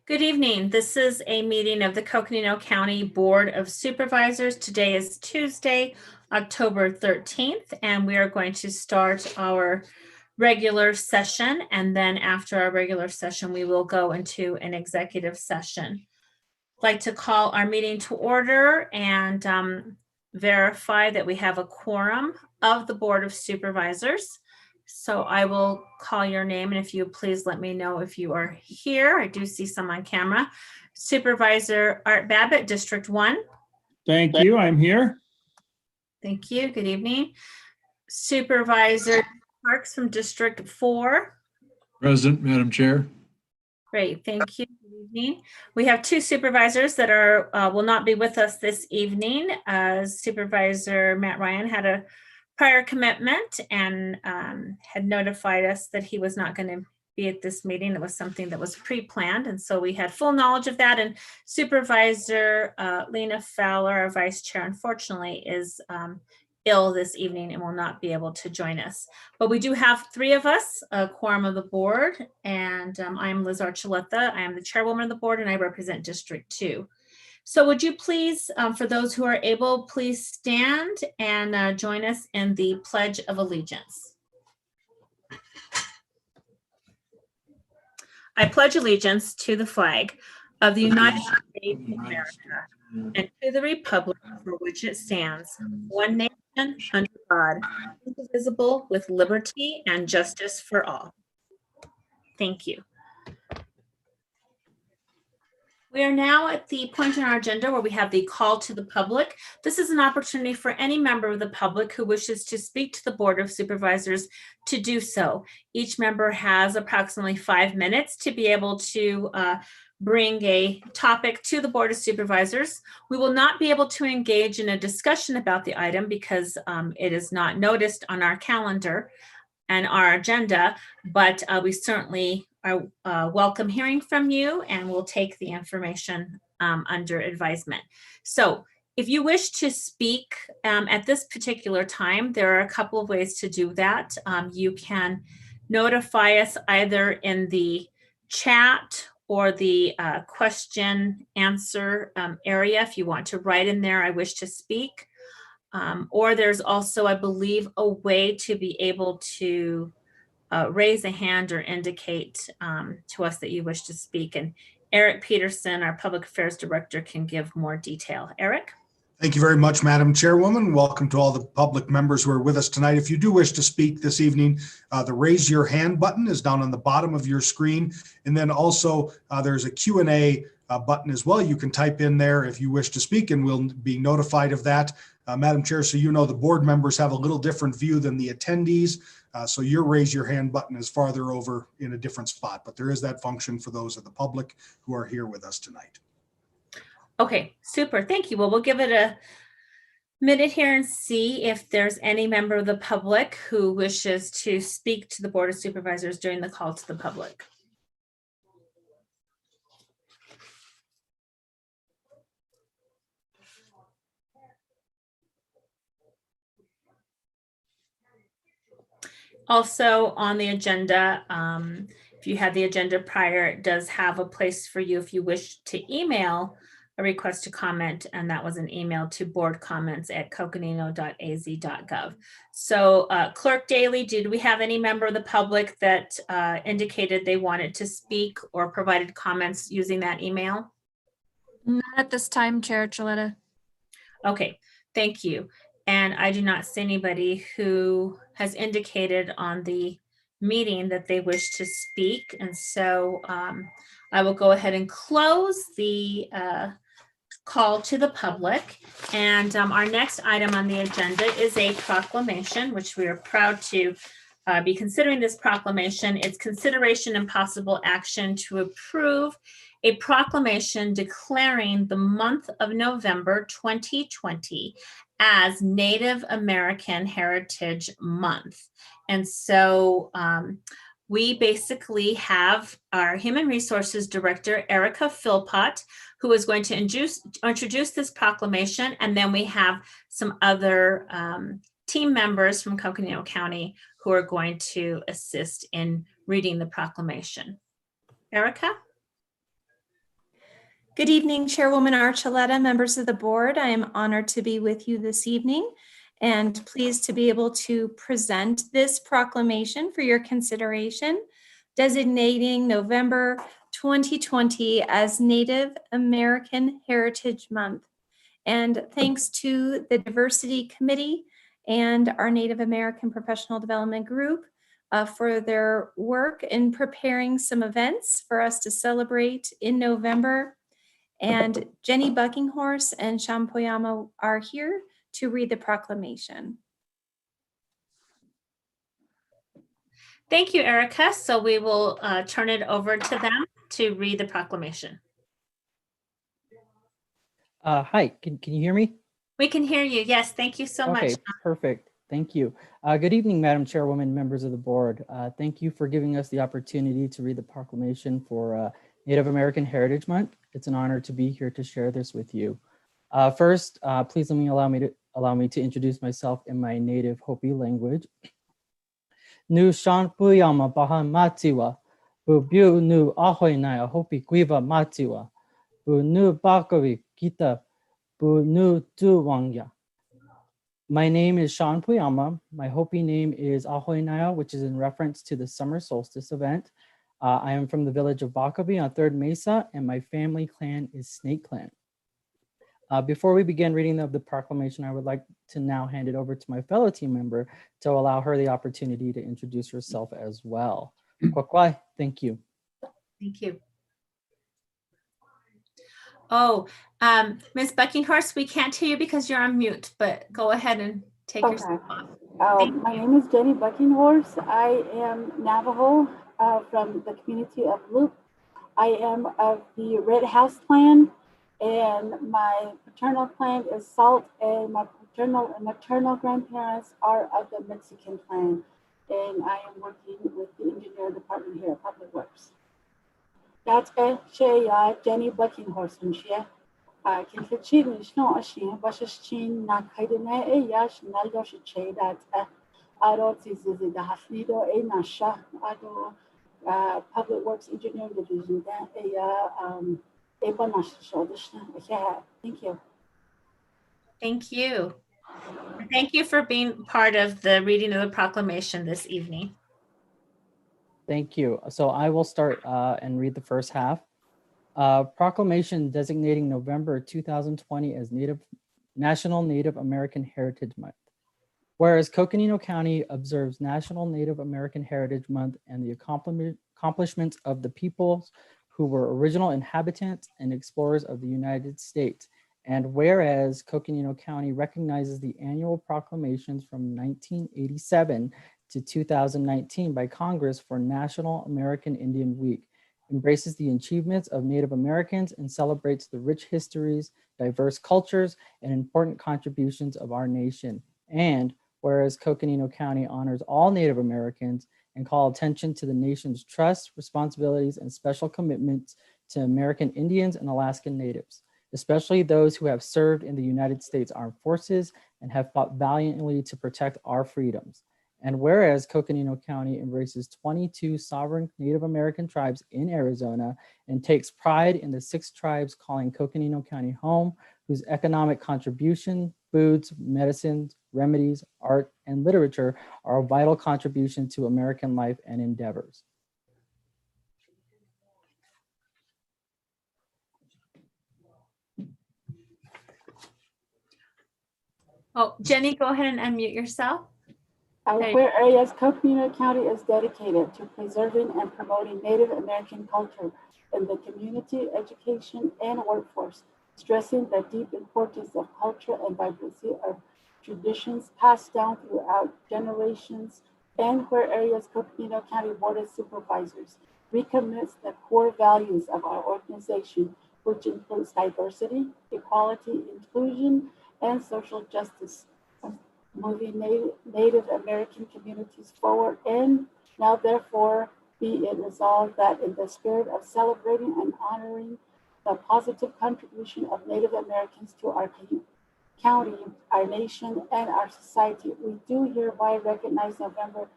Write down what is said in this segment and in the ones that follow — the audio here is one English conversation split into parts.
Good evening. This is a meeting of the Coconino County Board of Supervisors. Today is Tuesday, October 13th, and we are going to start our regular session. And then after our regular session, we will go into an executive session. I'd like to call our meeting to order and verify that we have a quorum of the Board of Supervisors. So I will call your name, and if you please let me know if you are here. I do see some on camera. Supervisor Art Babbitt, District 1. Thank you. I'm here. Thank you. Good evening. Supervisor Parks from District 4. Present, Madam Chair. Great. Thank you. Good evening. We have two supervisors that will not be with us this evening. Supervisor Matt Ryan had a prior commitment and had notified us that he was not going to be at this meeting. It was something that was pre-planned, and so we had full knowledge of that. And Supervisor Lena Fowler, our vice chair, unfortunately is ill this evening and will not be able to join us. But we do have three of us, a quorum of the board, and I'm Liz Archuleta. I am the chairwoman of the board, and I represent District 2. So would you please, for those who are able, please stand and join us in the Pledge of Allegiance. I pledge allegiance to the flag of the United States of America and to the republic for which it stands, one nation under God, indivisible, with liberty and justice for all. Thank you. We are now at the point in our agenda where we have the call to the public. This is an opportunity for any member of the public who wishes to speak to the Board of Supervisors to do so. Each member has approximately 5 minutes to be able to bring a topic to the Board of Supervisors. We will not be able to engage in a discussion about the item because it is not noticed on our calendar and our agenda, but we certainly are welcome hearing from you, and we'll take the information under advisement. So if you wish to speak at this particular time, there are a couple of ways to do that. You can notify us either in the chat or the question answer area if you want to write in there, I wish to speak. Or there's also, I believe, a way to be able to raise a hand or indicate to us that you wish to speak. And Eric Peterson, our Public Affairs Director, can give more detail. Eric? Thank you very much, Madam Chairwoman. Welcome to all the public members who are with us tonight. If you do wish to speak this evening, the raise your hand button is down on the bottom of your screen. And then also there's a Q&A button as well. You can type in there if you wish to speak, and we'll be notified of that. Madam Chair, so you know the board members have a little different view than the attendees. So your raise your hand button is farther over in a different spot, but there is that function for those of the public who are here with us tonight. Okay, super. Thank you. Well, we'll give it a minute here and see if there's any member of the public who wishes to speak to the Board of Supervisors during the call to the public. Also on the agenda, if you had the agenda prior, it does have a place for you if you wish to email a request to comment, and that was an email to boardcomments@coconino.az.gov. So Clerk Daly, did we have any member of the public that indicated they wanted to speak or provided comments using that email? Not at this time, Chair Archuleta. Okay, thank you. And I do not see anybody who has indicated on the meeting that they wish to speak. And so I will go ahead and close the call to the public. And our next item on the agenda is a proclamation, which we are proud to be considering this proclamation. It's consideration and possible action to approve a proclamation declaring the month of November 2020 as Native American Heritage Month. And so we basically have our Human Resources Director, Erica Philpott, who is going to introduce this proclamation. And then we have some other team members from Coconino County who are going to assist in reading the proclamation. Erica? Good evening, Chairwoman Archuleta, members of the board. I am honored to be with you this evening and pleased to be able to present this proclamation for your consideration, designating November 2020 as Native American Heritage Month. And thanks to the Diversity Committee and our Native American Professional Development Group for their work in preparing some events for us to celebrate in November. And Jenny Buckinghorse and Shampoyama are here to read the proclamation. Thank you, Erica. So we will turn it over to them to read the proclamation. Hi, can you hear me? We can hear you. Yes, thank you so much. Okay, perfect. Thank you. Good evening, Madam Chairwoman, members of the board. Thank you for giving us the opportunity to read the proclamation for Native American Heritage Month. It's an honor to be here to share this with you. First, please allow me to introduce myself in my native Hopi language. Nu Shanpuyama Bahan Matiwa, Bu Bu Nu Ahoy Naya Hopi Guiva Matiwa, Bu Nu Bakawi Kita, Bu Nu Duwangya. My name is Sean Puyama. My Hopi name is Ahoy Naya, which is in reference to the summer solstice event. I am from the village of Bakabi on 3rd Mesa, and my family clan is Snake Clan. Before we begin reading of the proclamation, I would like to now hand it over to my fellow team member to allow her the opportunity to introduce herself as well. Kwakwai, thank you. Thank you. Oh, Ms. Buckinghorse, we can't hear you because you're on mute, but go ahead and take yourself off. My name is Jenny Buckinghorse. I am Navajo from the community of Loop. I am of the Red House clan, and my paternal clan is Salt, and my paternal and maternal grandparents are of the Mexican clan. And I am working with the engineer department here at Public Works. That's Jenny Buckinghorse and she. Can the chin is not a shin, but a chin, not hiding a yash, not a shade that I don't see the Hafnido, a Nasha, I Public Works Engineering Division, that a Banash shoulder. Thank you. Thank you. Thank you for being part of the reading of the proclamation this evening. Thank you. So I will start and read the first half. Proclamation designating November 2020 as National Native American Heritage Month. Whereas Coconino County observes National Native American Heritage Month and the accomplishments of the peoples who were original inhabitants and explorers of the United States. And whereas Coconino County recognizes the annual proclamations from 1987 to 2019 by Congress for National American Indian Week, embraces the achievements of Native Americans and celebrates the rich histories, diverse cultures, and important contributions of our nation. And whereas Coconino County honors all Native Americans and call attention to the nation's trust, responsibilities, and special commitments to American Indians and Alaskan Natives, especially those who have served in the United States Armed Forces and have fought valiantly to protect our freedoms. And whereas Coconino County embraces 22 sovereign Native American tribes in Arizona and takes pride in the 6 tribes calling Coconino County home, whose economic contribution, foods, medicines, remedies, art, and literature are a vital contribution to American life and endeavors. Oh, Jenny, go ahead and unmute yourself. Whereas Coconino County is dedicated to preserving and promoting Native American culture in the community, education, and workforce, stressing the deep importance of culture and vibrancy of traditions passed down throughout generations, and whereas Coconino County Board of Supervisors recommits the core values of our organization, which includes diversity, equality, inclusion, and social justice, moving Native American communities forward. And now therefore be it resolved that in the spirit of celebrating and honoring the positive contribution of Native Americans to our county, our nation, and our society, we do hereby recognize November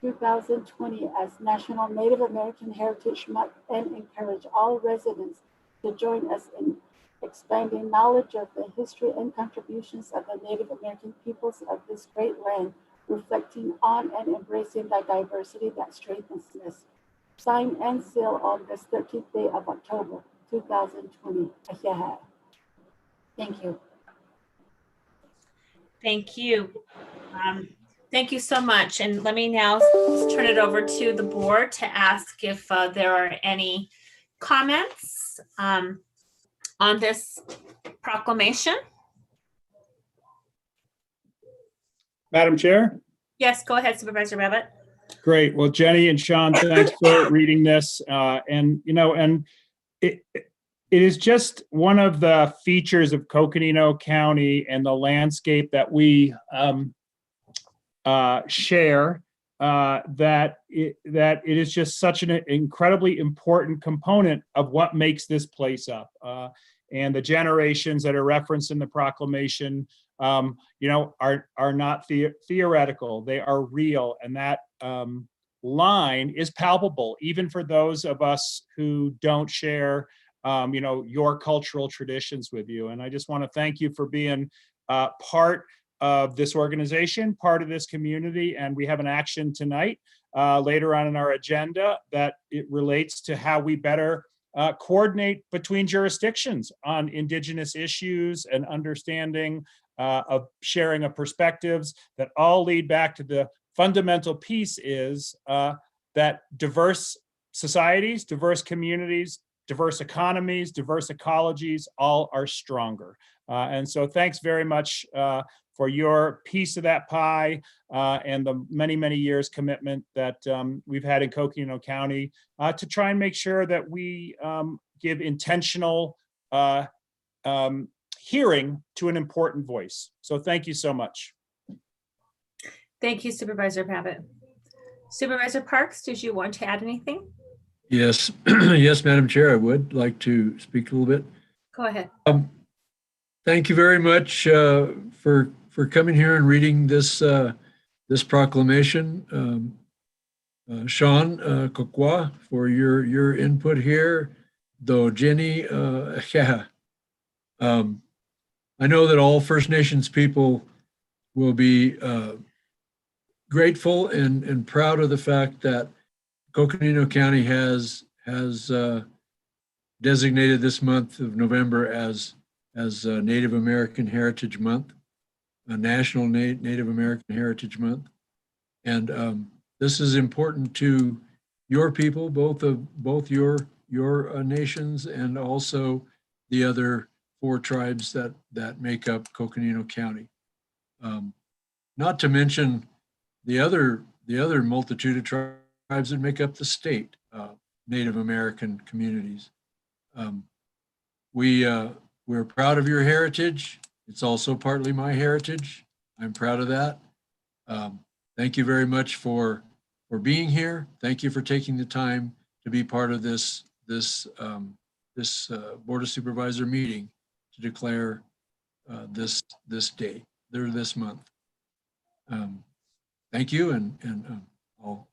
2020 as National Native American Heritage Month and encourage all residents to join us in expanding knowledge of the history and contributions of the Native American peoples of this great land, reflecting on and embracing the diversity that strengthens us. Signed and sealed on this 13th day of October, 2020. Thank you. Thank you. Thank you so much. And let me now turn it over to the board to ask if there are any comments on this proclamation. Madam Chair? Yes, go ahead, Supervisor Rabbit. Great. Well, Jenny and Sean, thanks for reading this. And it is just one of the features of Coconino County and the landscape that we share, that it is just such an incredibly important component of what makes this place up. And the generations that are referenced in the proclamation, are not theoretical. They are real, and that line is palpable, even for those of us who don't share, your cultural traditions with you. And I just want to thank you for being part of this organization, part of this community. And we have an action tonight later on in our agenda that it relates to how we better coordinate between jurisdictions on Indigenous issues and understanding of sharing of perspectives that all lead back to the fundamental piece is that diverse societies, diverse communities, diverse economies, diverse ecologies, all are stronger. And so thanks very much for your piece of that pie and the many, many years commitment that we've had in Coconino County to try and make sure that we give intentional hearing to an important voice. So thank you so much. Thank you, Supervisor Babbitt. Supervisor Parks, did you want to add anything? Yes, yes, Madam Chair, I would like to speak a little bit. Go ahead. Thank you very much for coming here and reading this this proclamation. Sean Kokwa, for your input here. Though Jenny, I know that all First Nations people will be grateful and proud of the fact that Coconino County has designated this month of November as Native American Heritage Month, a National Native American Heritage Month. And this is important to your people, both your nations and also the other 4 tribes that make up Coconino County. Not to mention the other multitude of tribes that make up the state, Native American communities. We're proud of your heritage. It's also partly my heritage. I'm proud of that. Thank you very much for being here. Thank you for taking the time to be part of this Board of Supervisor meeting to declare this day, this month. Thank you, and I'll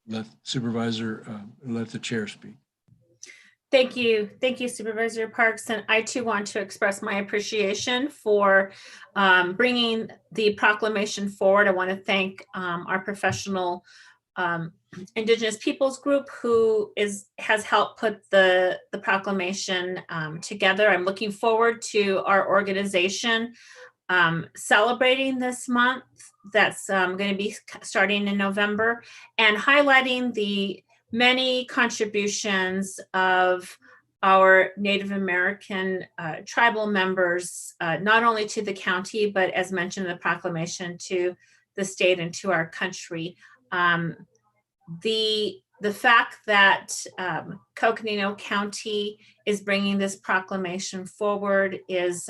let the chair speak. Thank you. Thank you, Supervisor Parks. And I too want to express my appreciation for bringing the proclamation forward. I want to thank our professional Indigenous Peoples Group who has helped put the proclamation together. I'm looking forward to our organization celebrating this month. That's going to be starting in November, and highlighting the many contributions of our Native American tribal members, not only to the county, but as mentioned in the proclamation, to the state and to our country. The fact that Coconino County is bringing this proclamation forward is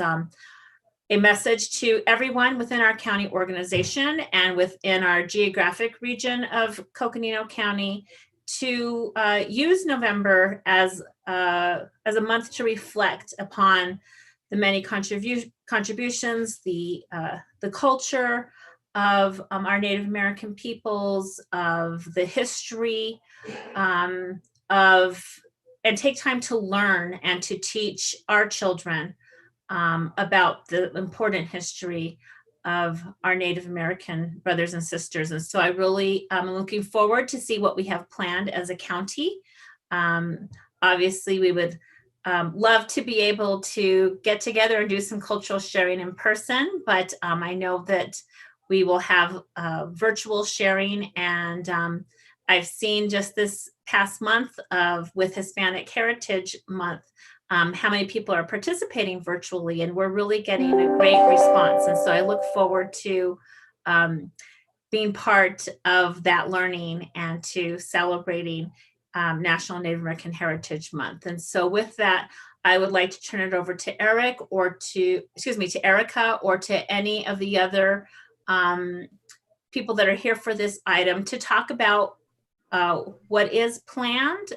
a message to everyone within our county organization and within our geographic region of Coconino County to use November as a month to reflect upon the many contributions, the culture of our Native American peoples, of the history of and take time to learn and to teach our children about the important history of our Native American brothers and sisters. And so I really am looking forward to see what we have planned as a county. Obviously, we would love to be able to get together and do some cultural sharing in person, but I know that we will have virtual sharing. And I've seen just this past month with Hispanic Heritage Month, how many people are participating virtually, and we're really getting a great response. And so I look forward to being part of that learning and to celebrating National Native American Heritage Month. And so with that, I would like to turn it over to Erica or to any of the other people that are here for this item to talk about what is planned,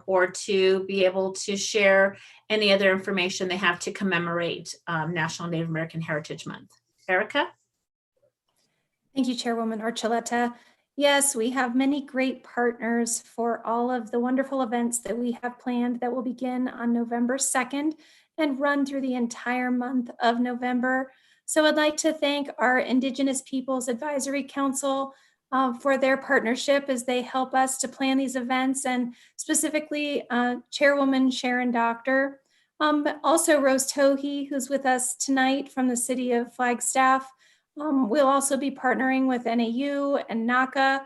or to be able to share any other information they have to commemorate National Native American Heritage Month. Erica? Thank you, Chairwoman Archuleta. Yes, we have many great partners for all of the wonderful events that we have planned that will begin on November 2nd and run through the entire month of November. So I'd like to thank our Indigenous Peoples Advisory Council for their partnership as they help us to plan these events, and specifically Chairwoman Sharon Doctor. Also Rose Tohi, who's with us tonight from the City of Flagstaff. We'll also be partnering with NAU and NACA,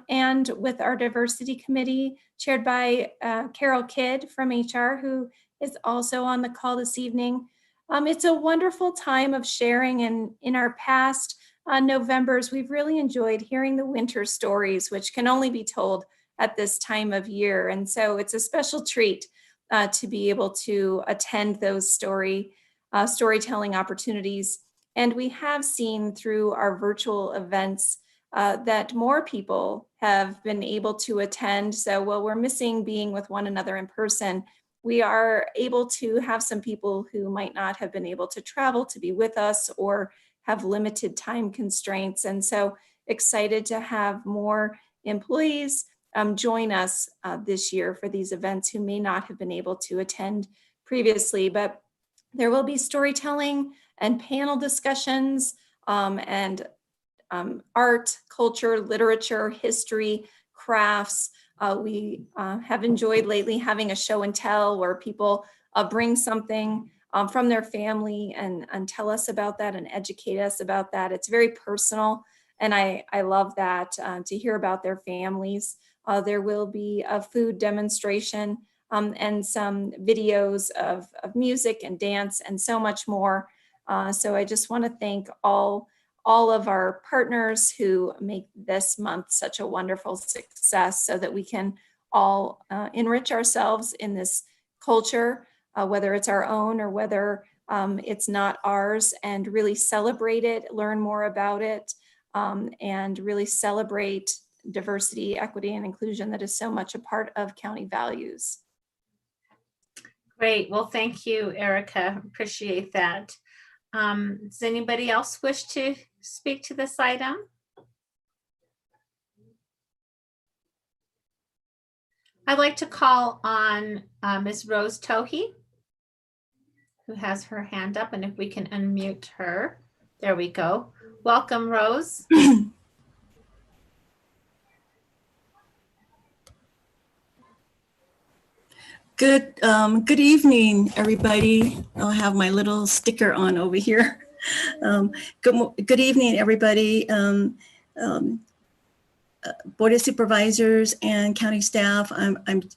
and with our diversity committee chaired by Carol Kidd from HR, who is also on the call this evening. It's a wonderful time of sharing, and in our past Novembers, we've really enjoyed hearing the winter stories, which can only be told at this time of year. And so it's a special treat to be able to attend those storytelling opportunities. And we have seen through our virtual events that more people have been able to attend. So while we're missing being with one another in person, we are able to have some people who might not have been able to travel to be with us or have limited time constraints. And so excited to have more employees join us this year for these events who may not have been able to attend previously. But there will be storytelling and panel discussions, and art, culture, literature, history, crafts. We have enjoyed lately having a show and tell where people bring something from their family and tell us about that and educate us about that. It's very personal, and I love that, to hear about their families. There will be a food demonstration and some videos of music and dance and so much more. So I just want to thank all of our partners who make this month such a wonderful success, so that we can all enrich ourselves in this culture, whether it's our own or whether it's not ours, and really celebrate it, learn more about it, and really celebrate diversity, equity, and inclusion that is so much a part of county values. Great. Well, thank you, Erica. Appreciate that. Does anybody else wish to speak to this item? I'd like to call on Ms. Rose Tohi, who has her hand up, and if we can unmute her. There we go. Welcome, Rose. Good evening, everybody. I'll have my little sticker on over here. Good evening, everybody. Board of Supervisors and county staff.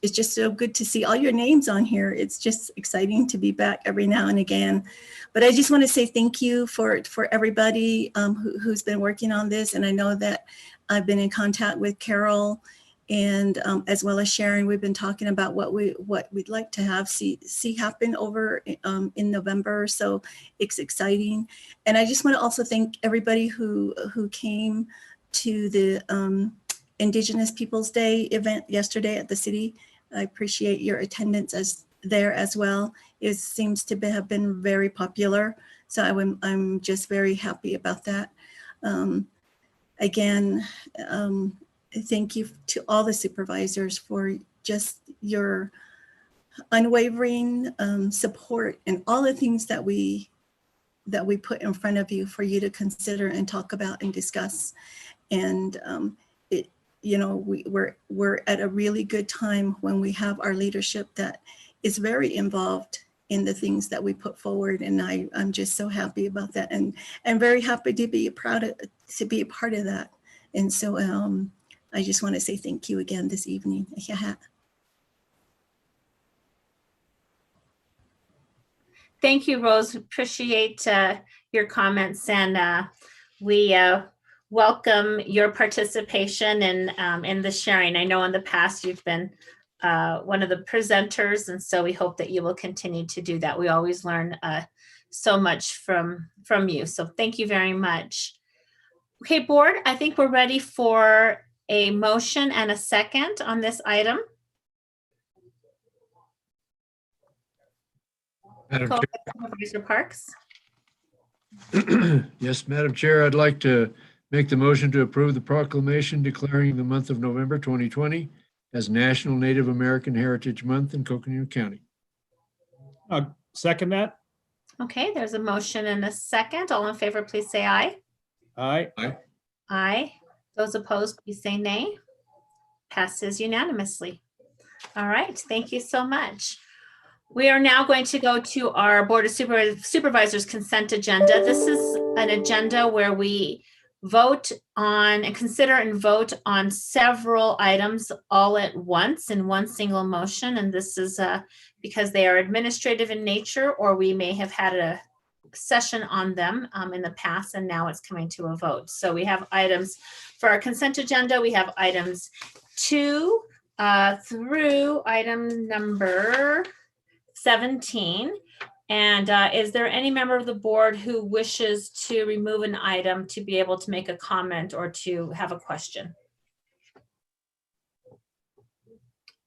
It's just so good to see all your names on here. It's just exciting to be back every now and again. But I just want to say thank you for everybody who's been working on this. And I know that I've been in contact with Carol, and as well as Sharon. We've been talking about what we'd like to have see happen over in November. So it's exciting. And I just want to also thank everybody who came to the Indigenous Peoples Day event yesterday at the city. I appreciate your attendance there as well. It seems to have been very popular. So I'm just very happy about that. Again, thank you to all the supervisors for just your unwavering support and all the things that we put in front of you for you to consider and talk about and discuss. And we're at a really good time when we have our leadership that is very involved in the things that we put forward. And I'm just so happy about that, and very happy to be to be a part of that. And so I just want to say thank you again this evening. Thank you, Rose. Appreciate your comments, and we welcome your participation in the sharing. I know in the past you've been one of the presenters, and so we hope that you will continue to do that. We always learn so much from you, so thank you very much. Okay, board, I think we're ready for a motion and a second on this item. Madam Go ahead, Supervisor Parks. Chair. Yes, Madam Chair, I'd like to make the motion to approve the proclamation declaring the month of November 2020 as National Native American Heritage Month in Coconino County. Second that. Okay, there's a motion and a second. All in favor, please say aye. Aye. Aye. Those opposed, please say nay. Passes unanimously. All right, thank you so much. We are now going to go to our Board of Supervisors consent agenda. This is an agenda where we vote on and consider and vote on several items all at once in one single motion. And this is because they are administrative in nature, or we may have had a session on them in the past, and now it's coming to a vote. So we have items for our consent agenda. We have items 2 through item number 17. And is there any member of the board who wishes to remove an item to be able to make a comment or to have a question?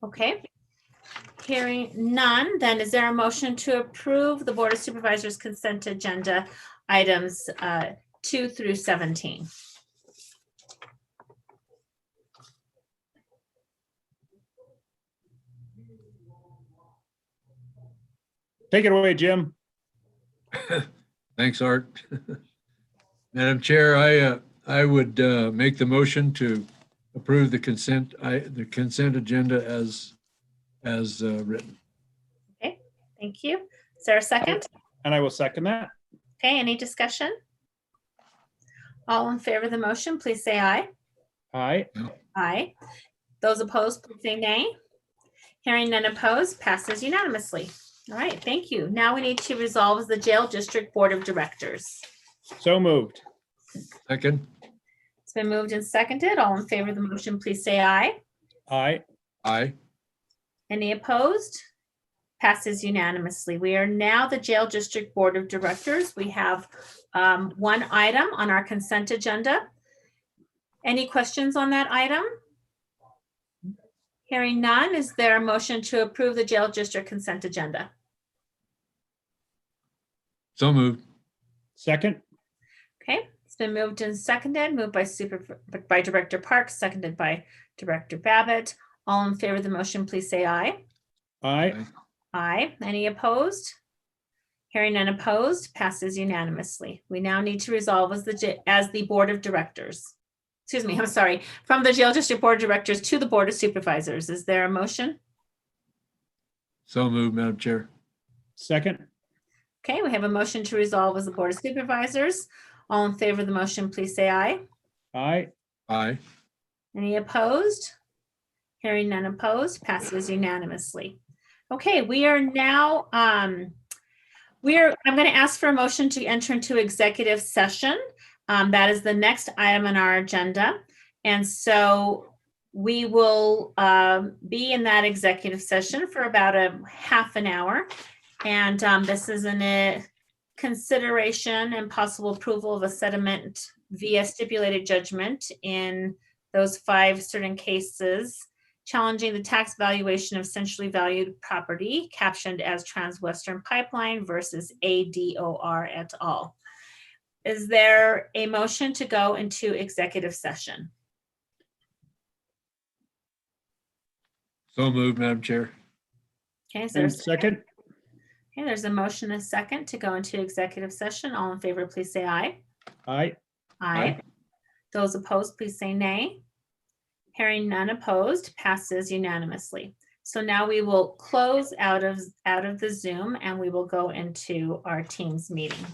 Okay. Hearing none, then is there a motion to approve the Board of Supervisors consent agenda items 2 through 17? Take it away, Jim. Thanks, Art. Madam Chair, I would make the motion to approve the consent agenda as written. Okay, thank you. Is there a second? And I will second that. Okay, any discussion? All in favor of the motion, please say aye. Aye. Aye. Those opposed, please say nay. Hearing none opposed, passes unanimously. All right, thank you. Now we need to resolve the Jail District Board of Directors. So moved. Second. It's been moved and seconded. All in favor of the motion, please say aye. Aye. Aye. Any opposed? Passes unanimously. We are now the Jail District Board of Directors. We have one item on our consent agenda. Any questions on that item? Hearing none, is there a motion to approve the Jail District consent agenda? So moved. Second. Okay, it's been moved and seconded, moved by Director Parks, seconded by Director Babbitt. All in favor of the motion, please say aye. Aye. Aye. Any opposed? Hearing none opposed, passes unanimously. We now need to resolve as the Board of Directors. Excuse me, I'm sorry, from the Jail District Board of Directors to the Board of Supervisors. Is there a motion? So moved, Madam Chair. Second. Okay, we have a motion to resolve as the Board of Supervisors. All in favor of the motion, please say aye. Aye. Aye. Any opposed? Hearing none opposed, passes unanimously. Okay, we are now, I'm going to ask for a motion to enter into executive session. That is the next item on our agenda. And so we will be in that executive session for about a half an hour. And this is a consideration and possible approval of a settlement via stipulated judgment in those 5 certain cases challenging the tax valuation of essentially valued property captioned as Transwestern Pipeline versus ADOR et al. Is there a motion to go into executive session? So moved, Madam Chair. Okay, is there a And second, Okay, there's a motion and a second to go into executive session. All in favor, please say aye. aye. Aye. Those opposed, please say nay. Hearing none opposed, passes unanimously. So now we will close out of the Zoom and we will go into our Teams meeting.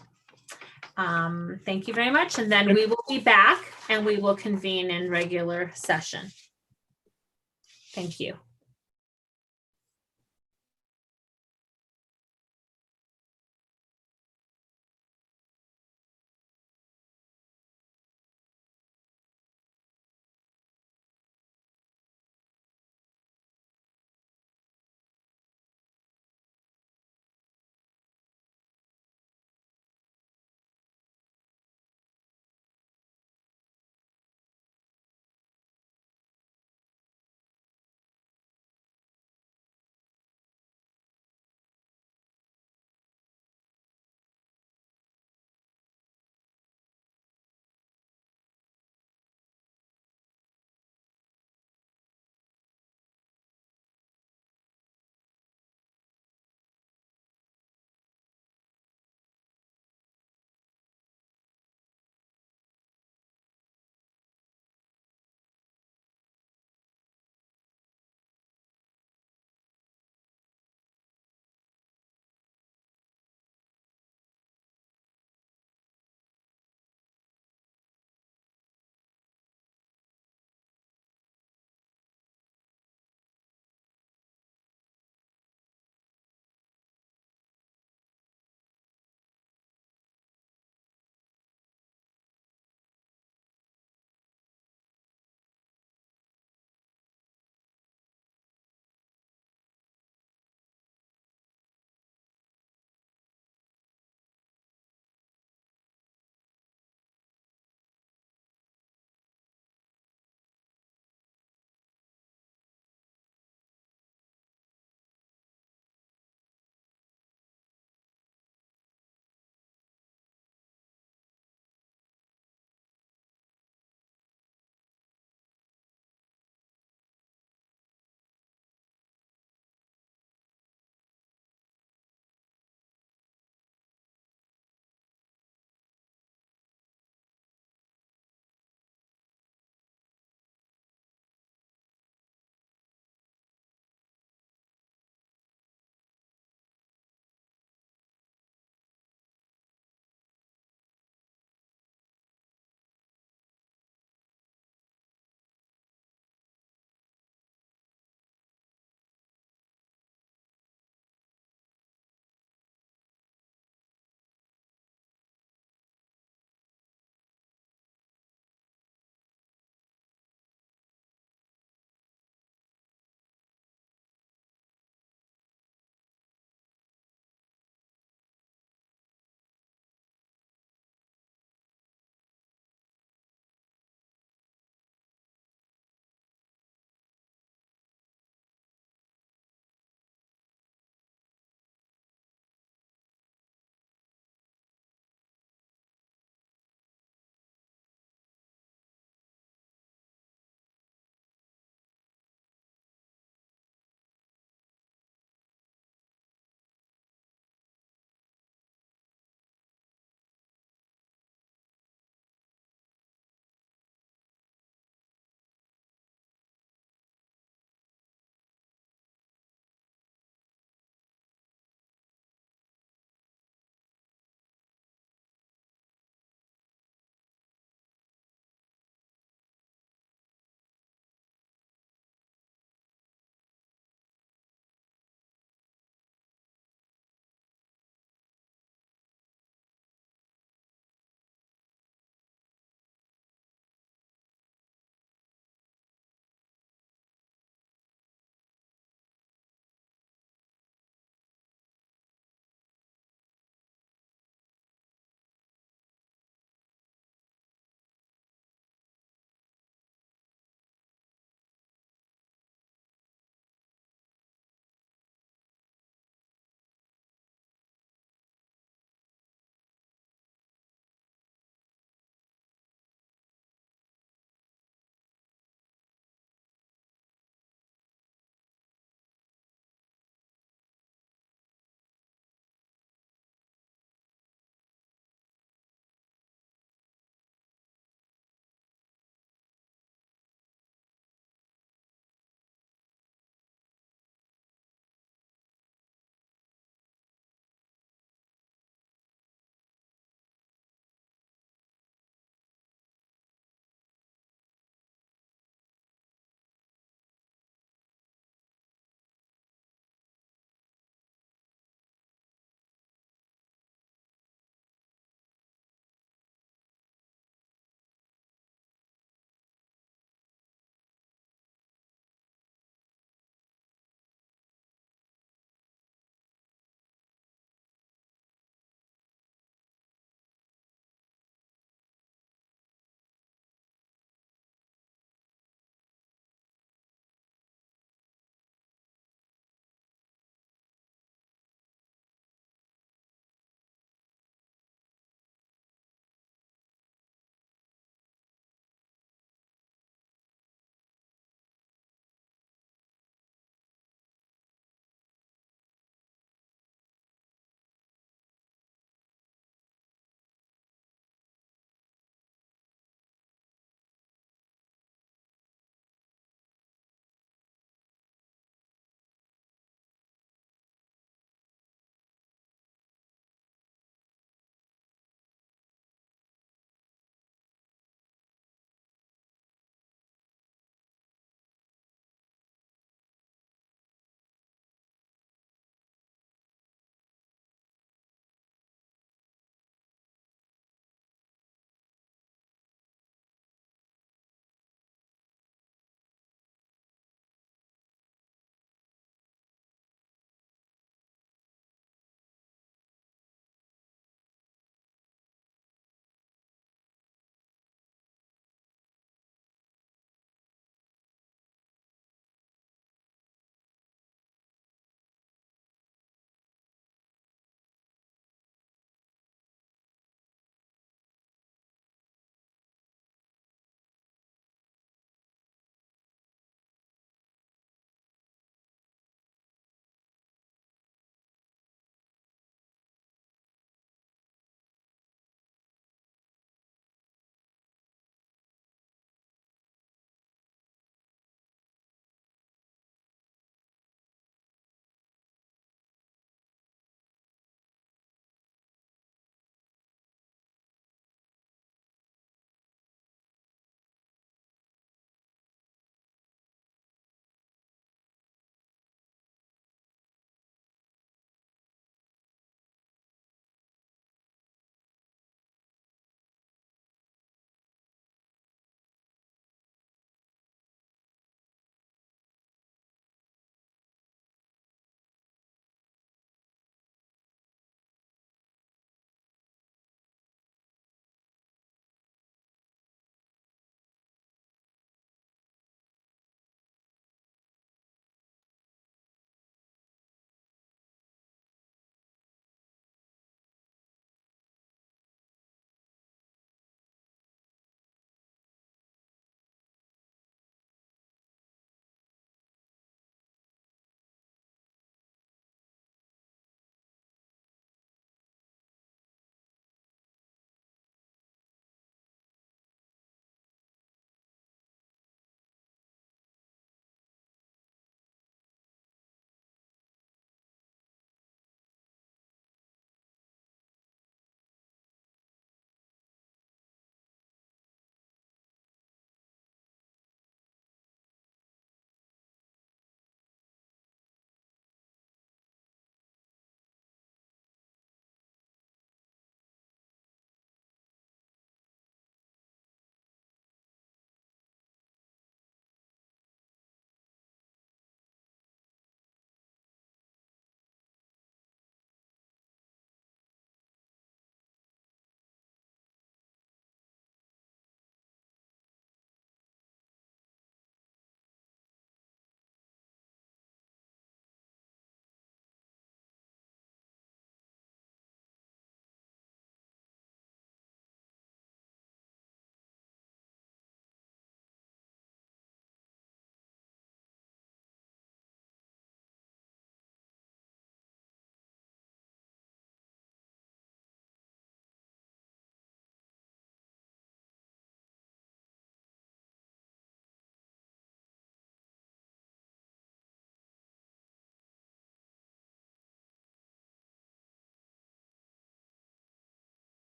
Thank you very much. And then we will be back and we will convene in regular session. Thank you.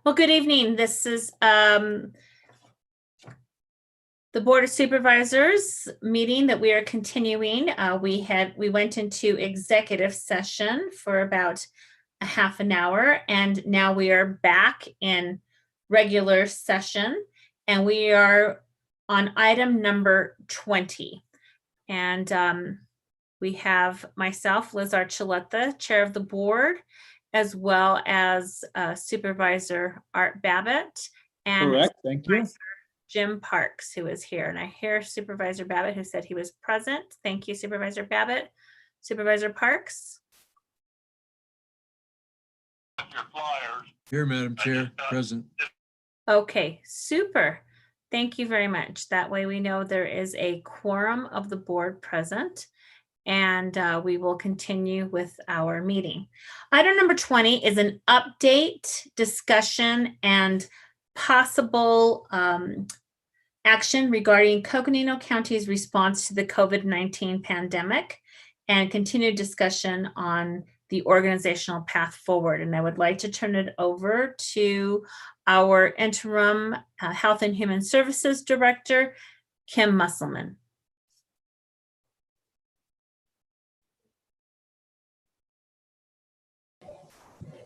Well, good evening. This is the Board of Supervisors meeting that we are continuing. We went into executive session for about a half an hour, and now we are back in regular session, and we are on item number 20. And we have myself, Liz Archuleta, Chair of the Board, as well as Supervisor Art Babbitt and Correct, thank you. Jim Parks, who is here. And I hear Supervisor Babbitt, who said he was present. Thank you, Supervisor Babbitt. Supervisor Parks? Here, Madam Chair, present. Okay, super. Thank you very much. That way we know there is a quorum of the board present, and we will continue with our meeting. Item number 20 is an update, discussion, and possible action regarding Coconino County's response to the COVID-19 pandemic and continued discussion on the organizational path forward. And I would like to turn it over to our interim Health and Human Services Director, Kim Musselman.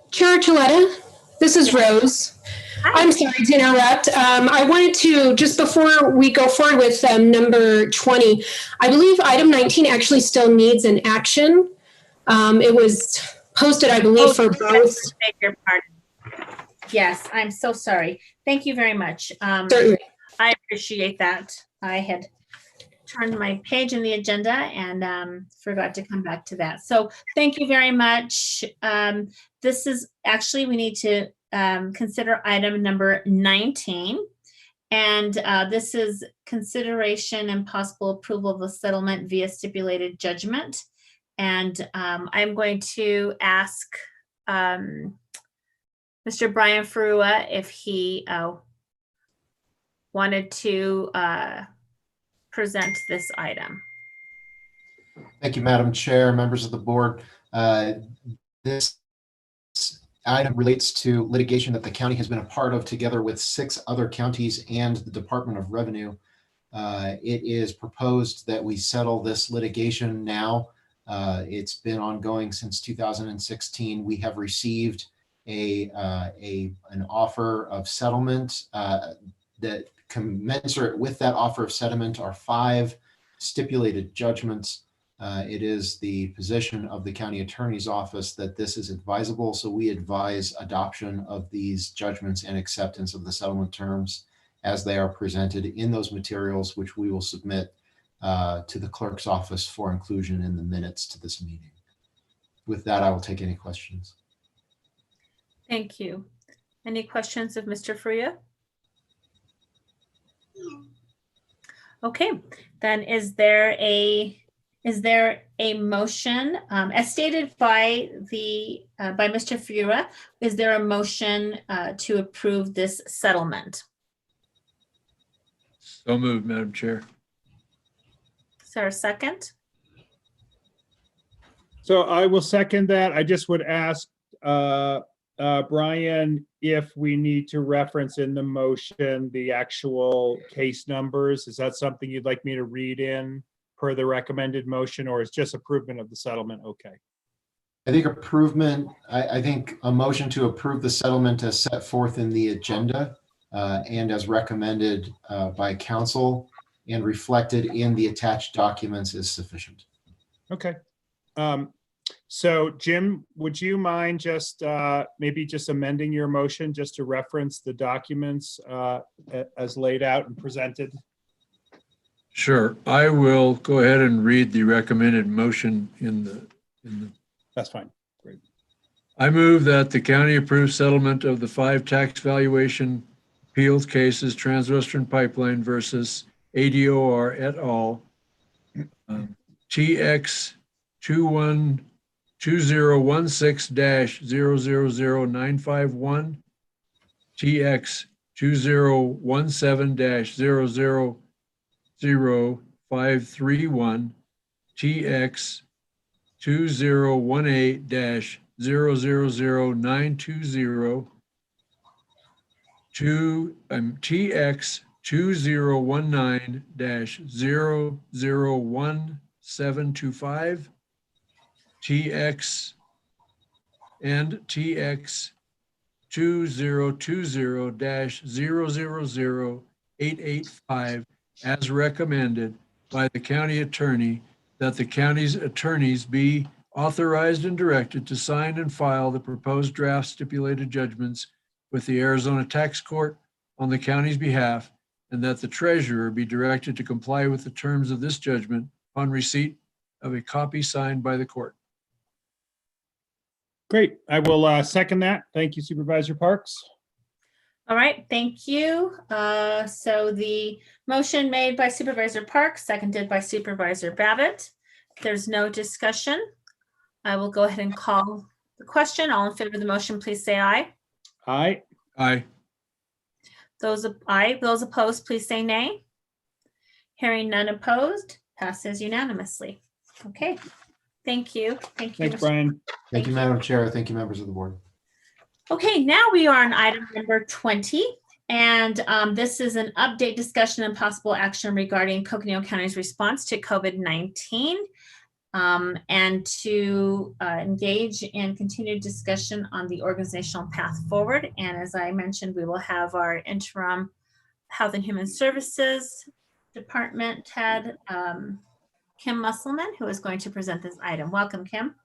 Chair Archuleta, this is Rose. I'm sorry to interrupt. I wanted to, just before we go forward with number 20, I believe item 19 actually still needs an action. It was posted, I believe, for both. Beg your pardon. Yes, I'm so sorry. Thank you very much. Certainly. I appreciate that. I had turned my page in the agenda and forgot to come back to that. So thank you very much. This is actually, we need to consider item number 19. And this is consideration and possible approval of a settlement via stipulated judgment. And I'm going to ask Mr. Brian Ferrua if he wanted to present this item. Thank you, Madam Chair, members of the board. This item relates to litigation that the county has been a part of together with 6 other counties and the Department of Revenue. It is proposed that we settle this litigation now. It's been ongoing since 2016. We have received an offer of settlement that commensurate with that offer of settlement are 5 stipulated judgments. It is the position of the county attorney's office that this is advisable, so we advise adoption of these judgments and acceptance of the settlement terms as they are presented in those materials, which we will submit to the clerk's office for inclusion in the minutes to this meeting. With that, I will take any questions. Thank you. Any questions of Mr. Ferrua? Okay, then is there a motion as stated by Mr. Ferrua? Is there a motion to approve this settlement? So moved, Madam Chair. Is there a second? So I will second that. I just would ask Brian if we need to reference in the motion the actual case numbers. Is that something you'd like me to read in per the recommended motion, or is just approval of the settlement okay? I think I think a motion to approve the settlement as set forth in the agenda and as recommended by council and reflected in the attached documents is sufficient. Okay. So Jim, would you mind just maybe just amending your motion just to reference the documents as laid out and presented? Sure. I will go ahead and read the recommended motion in the. That's fine. Great. I move that the county approve settlement of the 5 tax valuation appeals cases, Transwestern Pipeline versus ADOR et al. TX 2016-000951, TX 2017-00531, TX 2018-000920, TX 2019-001725, TX 2020-000885 as recommended by the county attorney, that the county's attorneys be authorized and directed to sign and file the proposed draft stipulated judgments with the Arizona Tax Court on the county's behalf, and that the treasurer be directed to comply with the terms of this judgment upon receipt of a copy signed by the court. Great. I will second that. Thank you, Supervisor Parks. All right, thank you. So the motion made by Supervisor Parks, seconded by Supervisor Babbitt. There's no discussion. I will go ahead and call the question. All in favor of the motion, please say aye. Aye. Aye. Those opposed, please say nay. Hearing none opposed, passes unanimously. Okay, thank you. Thank you. Thanks, Brian. Thank you, Madam Chair. Thank you, members of the board. Okay, now we are on item number 20, and this is an update, discussion, and possible action regarding Coconino County's response to COVID-19, and to engage in continued discussion on the organizational path forward. And as I mentioned, we will have our interim Health and Human Services Department head, Kim Musselman, who is going to present this item. Welcome, Kim.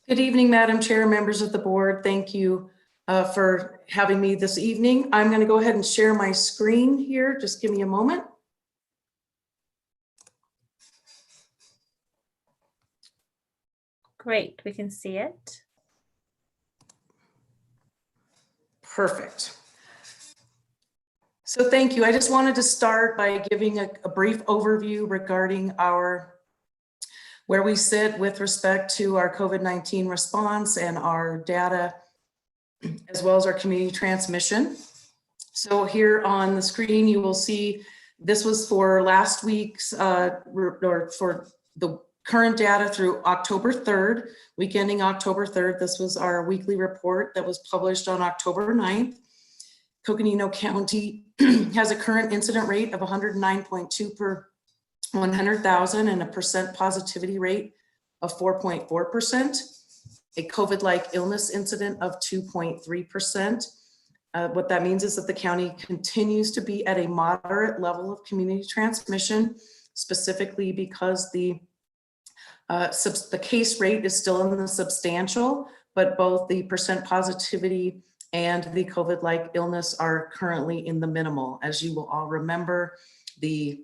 Good evening, Madam Chair, members of the board. Thank you for having me this evening. I'm going to go ahead and share my screen here. Just give me a moment. Great, we can see it. Perfect. So thank you. I just wanted to start by giving a brief overview regarding where we sit with respect to our COVID-19 response and our data, as well as our community transmission. So here on the screen, you will see this was for last week's, or for the current data through October 3rd, week ending October 3rd. This was our weekly report that was published on October 9th. Coconino County has a current incident rate of 109.2 per 100,000 and a percent positivity rate of 4.4%, a COVID-like illness incident of 2.3%. What that means is that the county continues to be at a moderate level of community transmission, specifically because the case rate is still in the substantial, but both the percent positivity and the COVID-like illness are currently in the minimal. As you will all remember, the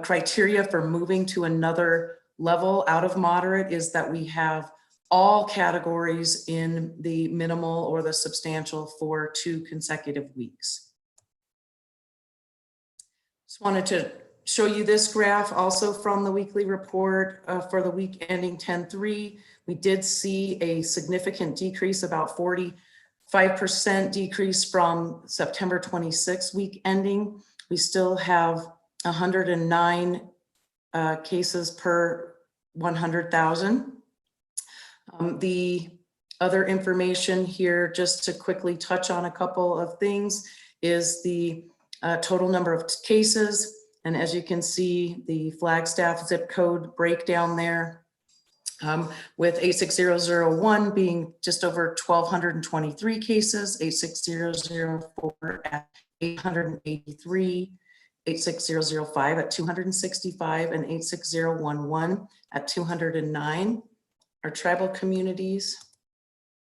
criteria for moving to another level out of moderate is that we have all categories in the minimal or the substantial for 2 consecutive weeks. Just wanted to show you this graph also from the weekly report for the week ending 10/3. We did see a significant decrease, about 45% decrease from September 26th week ending. We still have 109 cases per 100,000. The other information here, just to quickly touch on a couple of things, is the total number of cases. And as you can see, the Flagstaff zip code breakdown there, with 86001 being just over 1,223 cases, 86004 at 883, 86005 at 265, and 86011 at 209. Our tribal communities,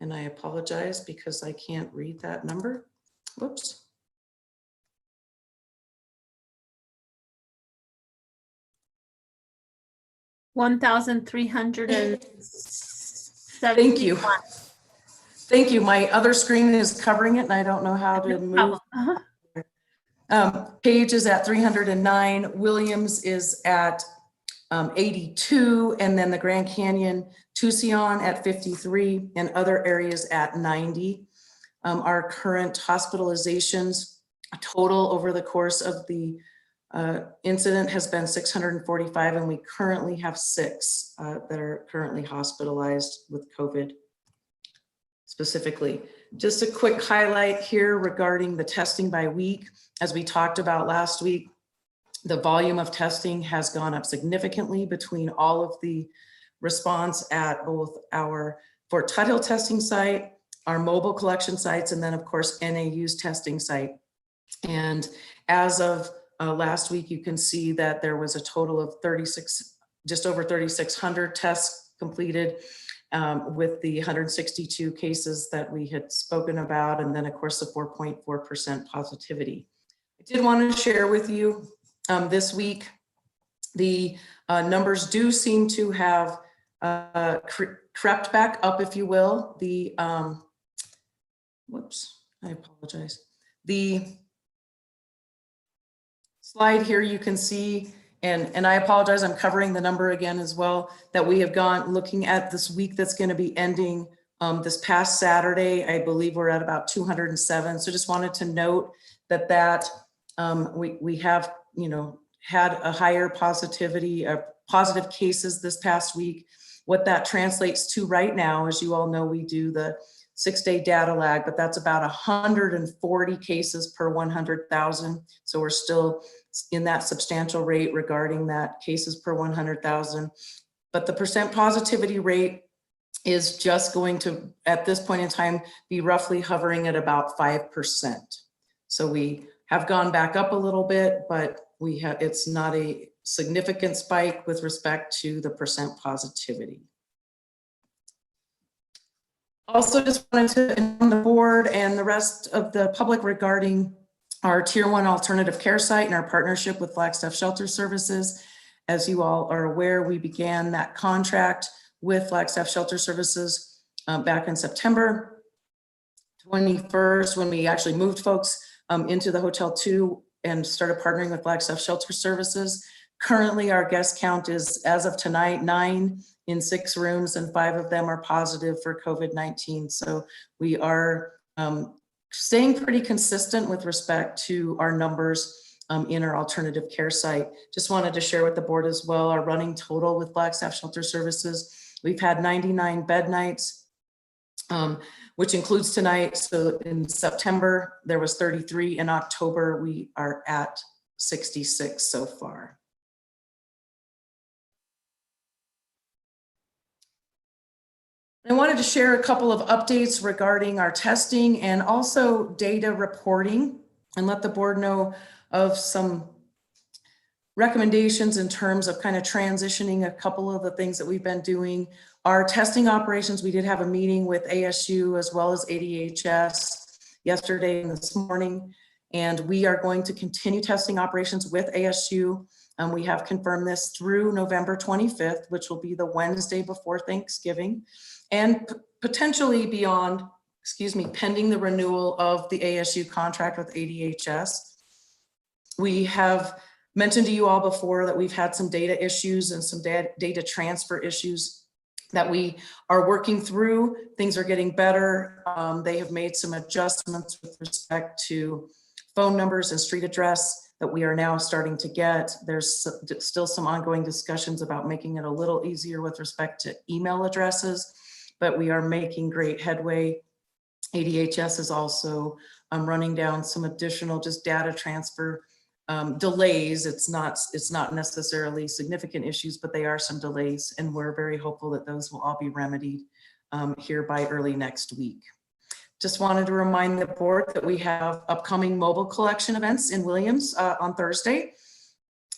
and I apologize because I can't read that number. Whoops. Thank you. Thank you. My other screen is covering it and I don't know how to move. Page is at 309. Williams is at 82, and then the Grand Canyon, Tucson at 53, and other areas at 90. Our current hospitalizations total over the course of the incident has been 645, and we currently have 6 that are currently hospitalized with COVID. specifically. Just a quick highlight here regarding the testing by week. As we talked about last week, the volume of testing has gone up significantly between all of the response at both our Fort Tuthill testing site, our mobile collection sites, and then of course NAU's testing site. And as of last week, you can see that there was a total of just over 3,600 tests completed with the 162 cases that we had spoken about, and then of course the 4.4% positivity. I did want to share with you this week, the numbers do seem to have crept back up, if you will. The, whoops, I apologize. The slide here you can see, and I apologize, I'm covering the number again as well, that we have gone looking at this week that's going to be ending this past Saturday. I believe we're at about 207. So just wanted to note that we have, you know, had a higher positivity of positive cases this past week. What that translates to right now, as you all know, we do the 6-day data lag, but that's about 140 cases per 100,000. So we're still in that substantial rate regarding that cases per 100,000. But the percent positivity rate is just going to, at this point in time, be roughly hovering at about 5%. So we have gone back up a little bit, but it's not a significant spike with respect to the percent positivity. Also, just wanted to inform the board and the rest of the public regarding our Tier 1 alternative care site and our partnership with Flagstaff Shelter Services. As you all are aware, we began that contract with Flagstaff Shelter Services back in September 21st, when we actually moved folks into the Hotel 2 and started partnering with Flagstaff Shelter Services. Currently, our guest count is, as of tonight, 9 in 6 rooms, and 5 of them are positive for COVID-19. So we are staying pretty consistent with respect to our numbers in our alternative care site. Just wanted to share with the board as well, our running total with Flagstaff Shelter Services. We've had 99 bed nights, which includes tonight. So in September, there was 33. In October, we are at 66 so far. I wanted to share a couple of updates regarding our testing and also data reporting, and let the board know of some recommendations in terms of kind of transitioning a couple of the things that we've been doing. Our testing operations, we did have a meeting with ASU as well as ADHS yesterday and this morning, and we are going to continue testing operations with ASU. We have confirmed this through November 25th, which will be the Wednesday before Thanksgiving, and potentially beyond, pending the renewal of the ASU contract with ADHS. We have mentioned to you all before that we've had some data issues and some data transfer issues that we are working through. Things are getting better. They have made some adjustments with respect to phone numbers and street address that we are now starting to get. There's still some ongoing discussions about making it a little easier with respect to email addresses, but we are making great headway. ADHS is also running down some additional just data transfer delays. It's not necessarily significant issues, but they are some delays, and we're very hopeful that those will all be remedied here by early next week. Just wanted to remind the board that we have upcoming mobile collection events in Williams on Thursday.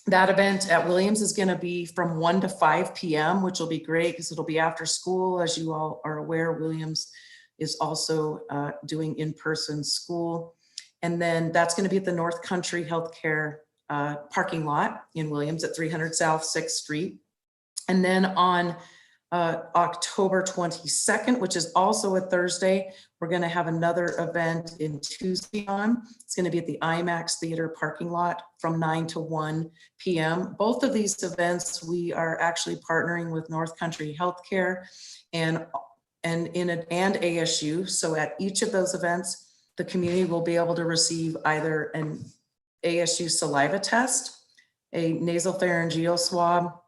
That event at Williams is going to be from 1 to 5 p.m., which will be great because it'll be after school. As you all are aware, Williams is also doing in-person school. And then that's going to be at the North Country Healthcare parking lot in Williams at 300 South 6th Street. And then on October 22nd, which is also a Thursday, we're going to have another event in Tucson. It's going to be at the IMAX Theater parking lot from 9 to 1 p.m. Both of these events, we are actually partnering with North Country Healthcare and ASU. So at each of those events, the community will be able to receive either an ASU saliva test, a nasopharyngeal swab,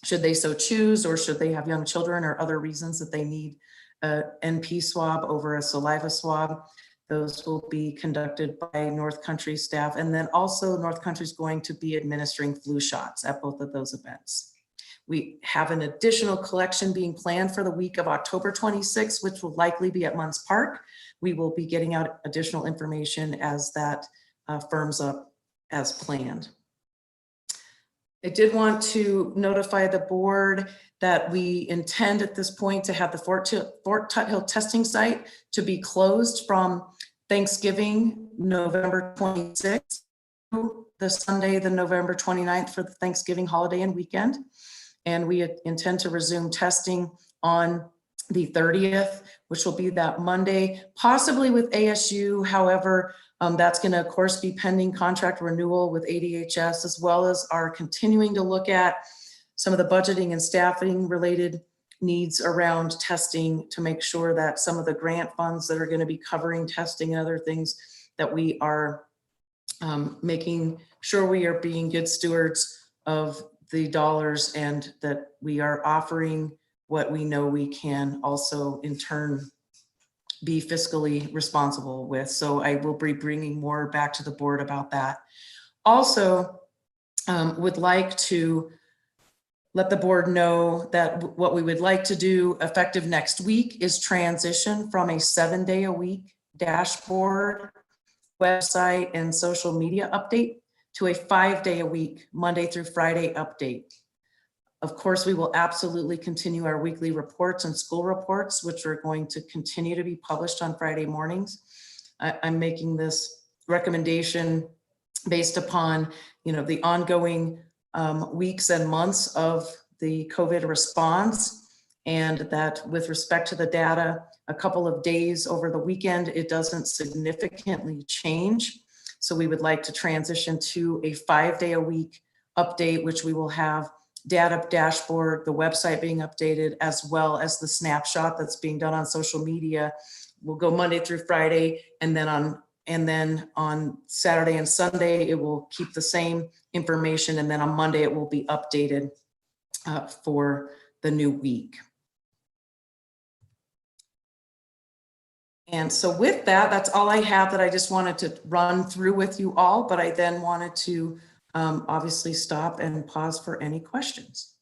should they so choose, or should they have young children or other reasons that they need a NP swab over a saliva swab. Those will be conducted by North Country staff. And then also North Country is going to be administering flu shots at both of those events. We have an additional collection being planned for the week of October 26th, which will likely be at Munns Park. We will be getting out additional information as that firms up as planned. I did want to notify the board that we intend at this point to have the Fort Tuthill testing site to be closed from Thanksgiving, November 26th, to the Sunday, the November 29th for the Thanksgiving holiday and weekend. And we intend to resume testing on the 30th, which will be that Monday, possibly with ASU. However, that's going to, of course, be pending contract renewal with ADHS, as well as our continuing to look at some of the budgeting and staffing related needs around testing to make sure that some of the grant funds that are going to be covering testing and other things, that we are making sure we are being good stewards of the dollars, and that we are offering what we know we can also in turn be fiscally responsible with. So I will be bringing more back to the board about that. Also, would like to let the board know that what we would like to do effective next week is transition from a 7-day-a-week dashboard, website, and social media update to a 5-day-a-week, Monday through Friday update. Of course, we will absolutely continue our weekly reports and school reports, which are going to continue to be published on Friday mornings. I'm making this recommendation based upon, the ongoing weeks and months of the COVID response, and that with respect to the data, a couple of days over the weekend, it doesn't significantly change. So we would like to transition to a 5-day-a-week update, which we will have data dashboard, the website being updated, as well as the snapshot that's being done on social media. We'll go Monday through Friday, and then on Saturday and Sunday, it will keep the same information. And then on Monday, it will be updated for the new week. And so with that, that's all I have that I just wanted to run through with you all, but I then wanted to obviously stop and pause for any questions.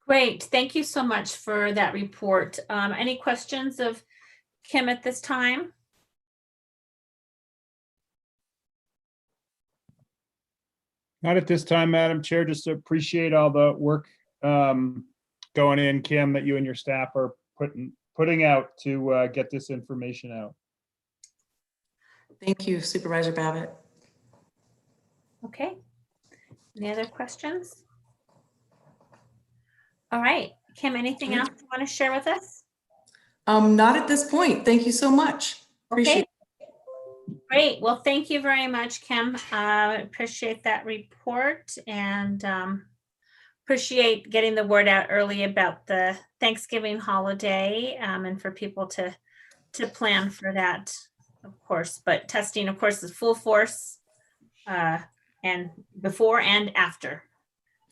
Great. Thank you so much for that report. Any questions of Kim at this time? Not at this time, Madam Chair. Just appreciate all the work going in, Kim, that you and your staff are putting out to get this information out. Thank you, Supervisor Babbitt. Okay. Any other questions? All right, Kim, anything else you want to share with us? Not at this point. Thank you so much. Appreciate it. Great. Well, thank you very much, Kim. Appreciate that report, and appreciate getting the word out early about the Thanksgiving holiday, and for people to plan for that, of course. But testing, of course, is full force, and before and after.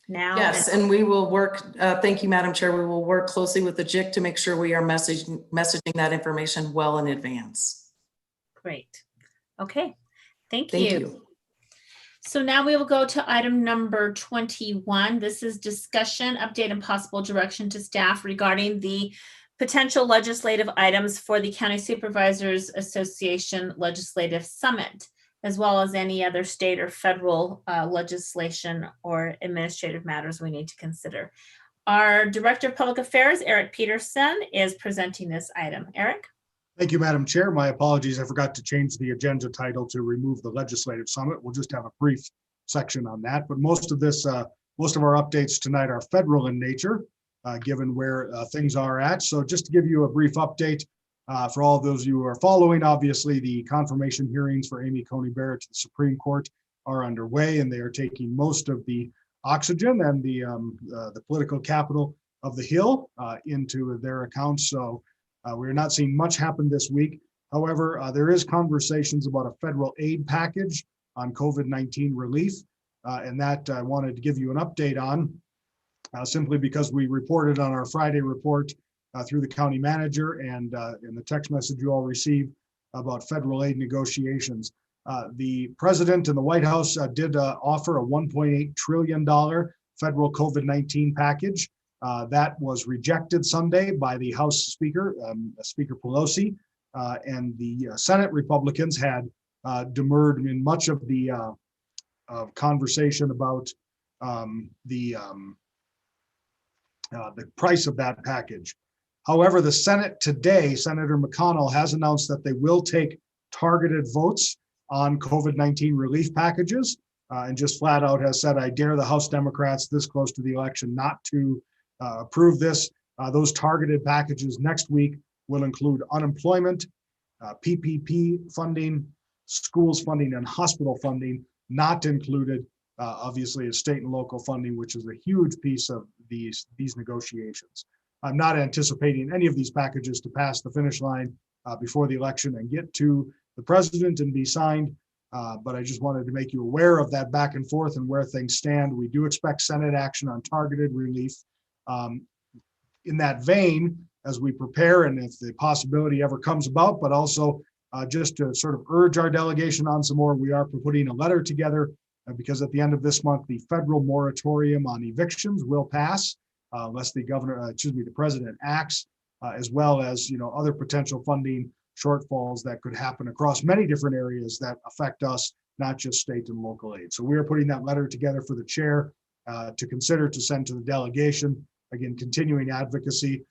Now, yes, and we will work. Thank you, Madam Chair. We will work closely with the JIC to make sure we are messaging that information well in advance. Great. Okay. Thank you. So now we will go to item number 21. This is discussion, update, and possible direction to staff regarding the potential legislative items for the County Supervisors Association Legislative Summit, as well as any other state or federal legislation or administrative matters we need to consider. Our Director of Public Affairs, Eric Peterson, is presenting this item. Eric? Thank you, Madam Chair. My apologies. I forgot to change the agenda title to remove the legislative summit. We'll just have a brief section on that. But most of our updates tonight are federal in nature, given where things are at. So just to give you a brief update, for all of those of you who are following, obviously the confirmation hearings for Amy Coney Barrett to the Supreme Court are underway, and they are taking most of the oxygen and the political capital of the Hill into their accounts. So we're not seeing much happen this week. However, there is conversations about a federal aid package on COVID-19 relief, and that I wanted to give you an update on. simply because we reported on our Friday report through the county manager and in the text message you all received about federal aid negotiations. The president and the White House did offer a $1.8 trillion federal COVID-19 package. That was rejected Sunday by the House Speaker, Speaker Pelosi, and the Senate Republicans had demurred in much of the conversation about the price of that package. However, the Senate today, Senator McConnell has announced that they will take targeted votes on COVID-19 relief packages and just flat out has said, I dare the House Democrats this close to the election not to approve this. Those targeted packages next week will include unemployment, PPP funding, schools funding, and hospital funding, not included, obviously, is state and local funding, which is a huge piece of these negotiations. I'm not anticipating any of these packages to pass the finish line before the election and get to the president and be signed. But I just wanted to make you aware of that back and forth and where things stand. We do expect Senate action on targeted relief. In that vein, as we prepare and if the possibility ever comes about, but also just to sort of urge our delegation on some more, we are putting a letter together because at the end of this month, the federal moratorium on evictions will pass unless the the president acts, as well as, other potential funding shortfalls that could happen across many different areas that affect us, not just state and local aid. So we are putting that letter together for the chair to consider to send to the delegation. Again, continuing advocacy.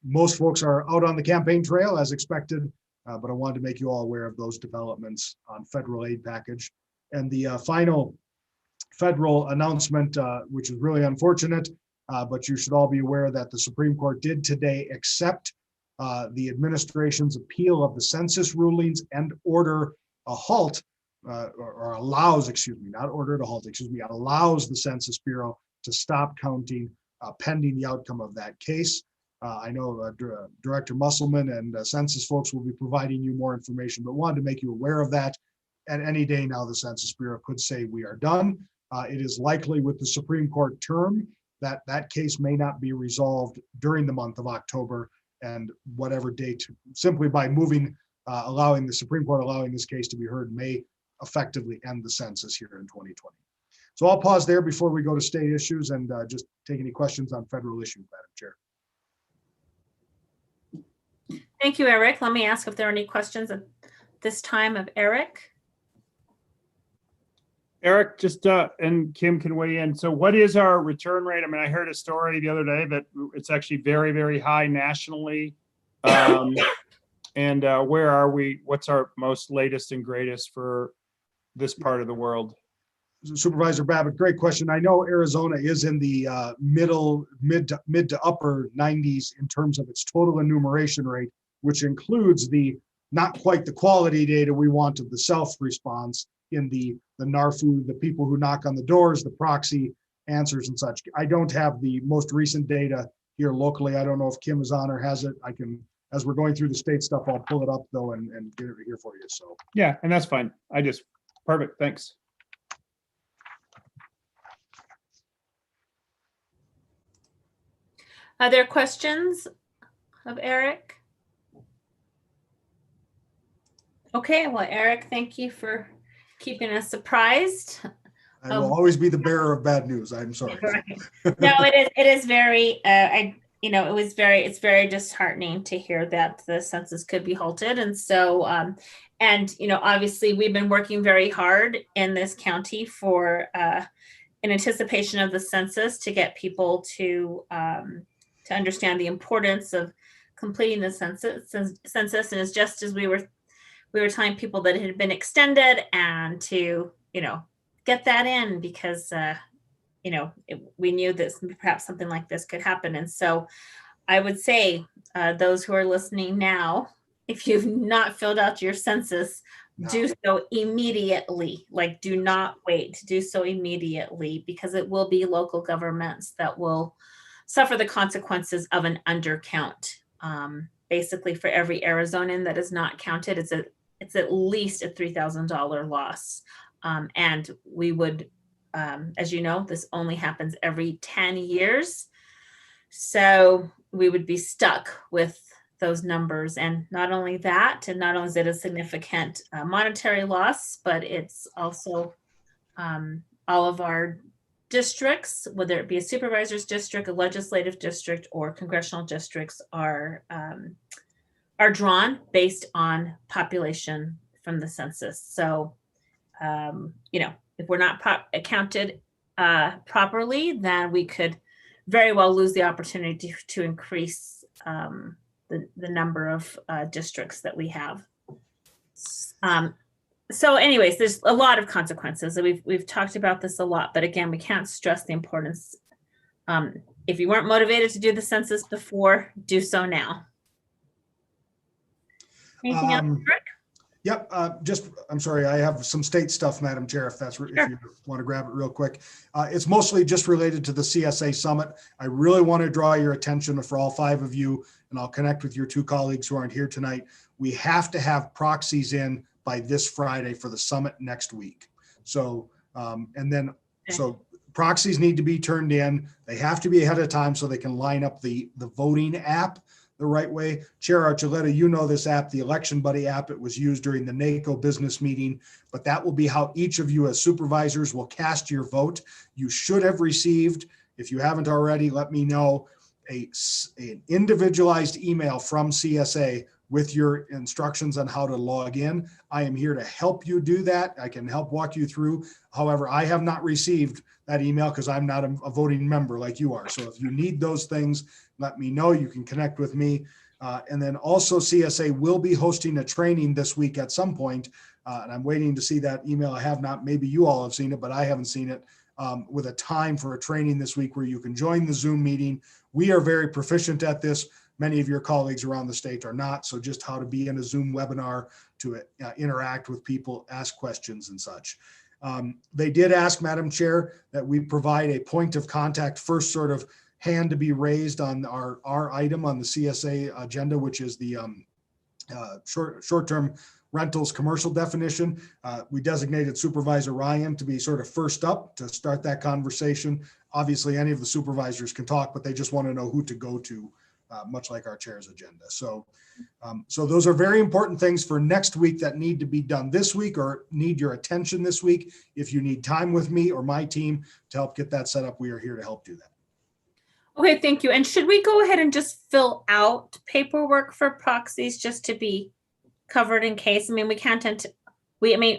Most folks are out on the campaign trail as expected, but I wanted to make you all aware of those developments on federal aid package. And the final federal announcement, which is really unfortunate, but you should all be aware that the Supreme Court did today accept the administration's appeal of the census rulings and order a halt, or allows, not ordered a halt, allows the Census Bureau to stop counting pending the outcome of that case. I know Director Musselman and census folks will be providing you more information, but wanted to make you aware of that. At any day now, the Census Bureau could say we are done. It is likely with the Supreme Court term that that case may not be resolved during the month of October and whatever date, simply by moving, allowing the Supreme Court allowing this case to be heard may effectively end the census here in 2020. So I'll pause there before we go to state issues and just take any questions on federal issues, Madam Chair. Thank you, Eric. Let me ask if there are any questions at this time of Eric. Eric, just and Kim can weigh in. So what is our return rate? I mean, I heard a story the other day that it's actually very, very high nationally. And where are we? What's our most latest and greatest for this part of the world? Supervisor Babbitt, great question. I know Arizona is in the mid to upper 90s in terms of its total enumeration rate, which includes the not quite the quality data we want of the self-response in the NARFU, the people who knock on the doors, the proxy answers and such. I don't have the most recent data here locally. I don't know if Kim is on or has it. I can, as we're going through the state stuff, I'll pull it up though and get it here for you. So yeah, and that's fine. Perfect. Thanks. Are there questions of Eric? Okay, well, Eric, thank you for keeping us surprised. I will always be the bearer of bad news. I'm sorry. Right. No, it is very, it's very disheartening to hear that the census could be halted. And so, obviously we've been working very hard in this county for, in anticipation of the census to get people to understand the importance of completing the census. And it's just as we were telling people that it had been extended and to, get that in because, we knew that perhaps something like this could happen. And so I would say those who are listening now, if you've not filled out your census, do so immediately. Like, do not wait, do so immediately because it will be local governments that will suffer the consequences of an undercount. Basically, for every Arizonan that is not counted, it's at least a $3,000 loss. And we would as you know, this only happens every 10 years. So we would be stuck with those numbers. And not only that, and not only is it a significant monetary loss, but it's also all of our districts, whether it be a supervisor's district, a legislative district, or congressional districts, are drawn based on population from the census. So, if we're not counted properly, then we could very well lose the opportunity to increase the number of districts that we have. So anyways, there's a lot of consequences. We've talked about this a lot, but again, we can't stress the importance. If you weren't motivated to do the census before, do so now. Anything else, Rick? Yep, I'm sorry, I have some state stuff, Madam Chair, if Sure. you want to grab it real quick. It's mostly just related to the CSA Summit. I really want to draw your attention for all 5 of you, and I'll connect with your 2 colleagues who aren't here tonight. We have to have proxies in by this Friday for the summit next week. So, so proxies need to be turned in. They have to be ahead of time so they can line up the voting app the right way. Chair Archuleta, you know this app, the Election Buddy app. It was used during the NACO business meeting, but that will be how each of you as supervisors will cast your vote. You should have received, if you haven't already, let me know, an individualized email from CSA with your instructions on how to log in. I am here to help you do that. I can help walk you through. However, I have not received that email because I'm not a voting member like you are. So if you need those things, let me know. You can connect with me. And then also CSA will be hosting a training this week at some point. And I'm waiting to see that email. I have not, maybe you all have seen it, but I haven't seen it, with a time for a training this week where you can join the Zoom meeting. We are very proficient at this. Many of your colleagues around the state are not. So just how to be in a Zoom webinar to interact with people, ask questions and such. They did ask, Madam Chair, that we provide a point of contact, first sort of hand to be raised on our item on the CSA agenda, which is the short-term rentals commercial definition. We designated Supervisor Ryan to be sort of first up to start that conversation. Obviously, any of the supervisors can talk, but they just want to know who to go to, much like our chair's agenda. So those are very important things for next week that need to be done this week or need your attention this week. If you need time with me or my team to help get that set up, we are here to help do that. Okay, thank you. And should we go ahead and just fill out paperwork for proxies just to be covered in case? I mean, we can't,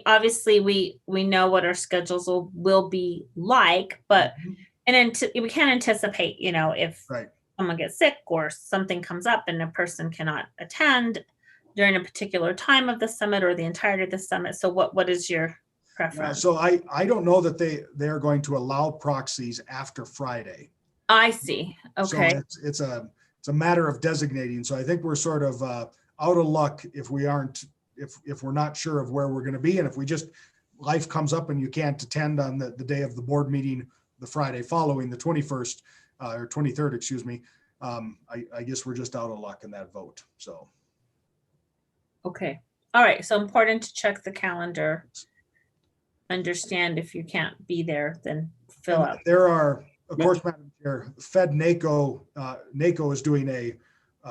obviously we know what our schedules will be like, but, and we can't anticipate, if someone gets sick or something comes up and a person cannot attend during a particular time of the summit or the entirety of the summit. So what is your preference? So I don't know that they're going to allow proxies after Friday. I see. Okay. So it's a matter of designating. So I think we're sort of out of luck if we aren't, if we're not sure of where we're going to be. And if we just, life comes up and you can't attend on the day of the board meeting, the Friday following the 21st or 23rd, excuse me. I guess we're just out of luck in that vote. So. Okay. All right. So important to check the calendar. Understand if you can't be there, then fill out. There are, of course, Madam Chair, NACO is doing a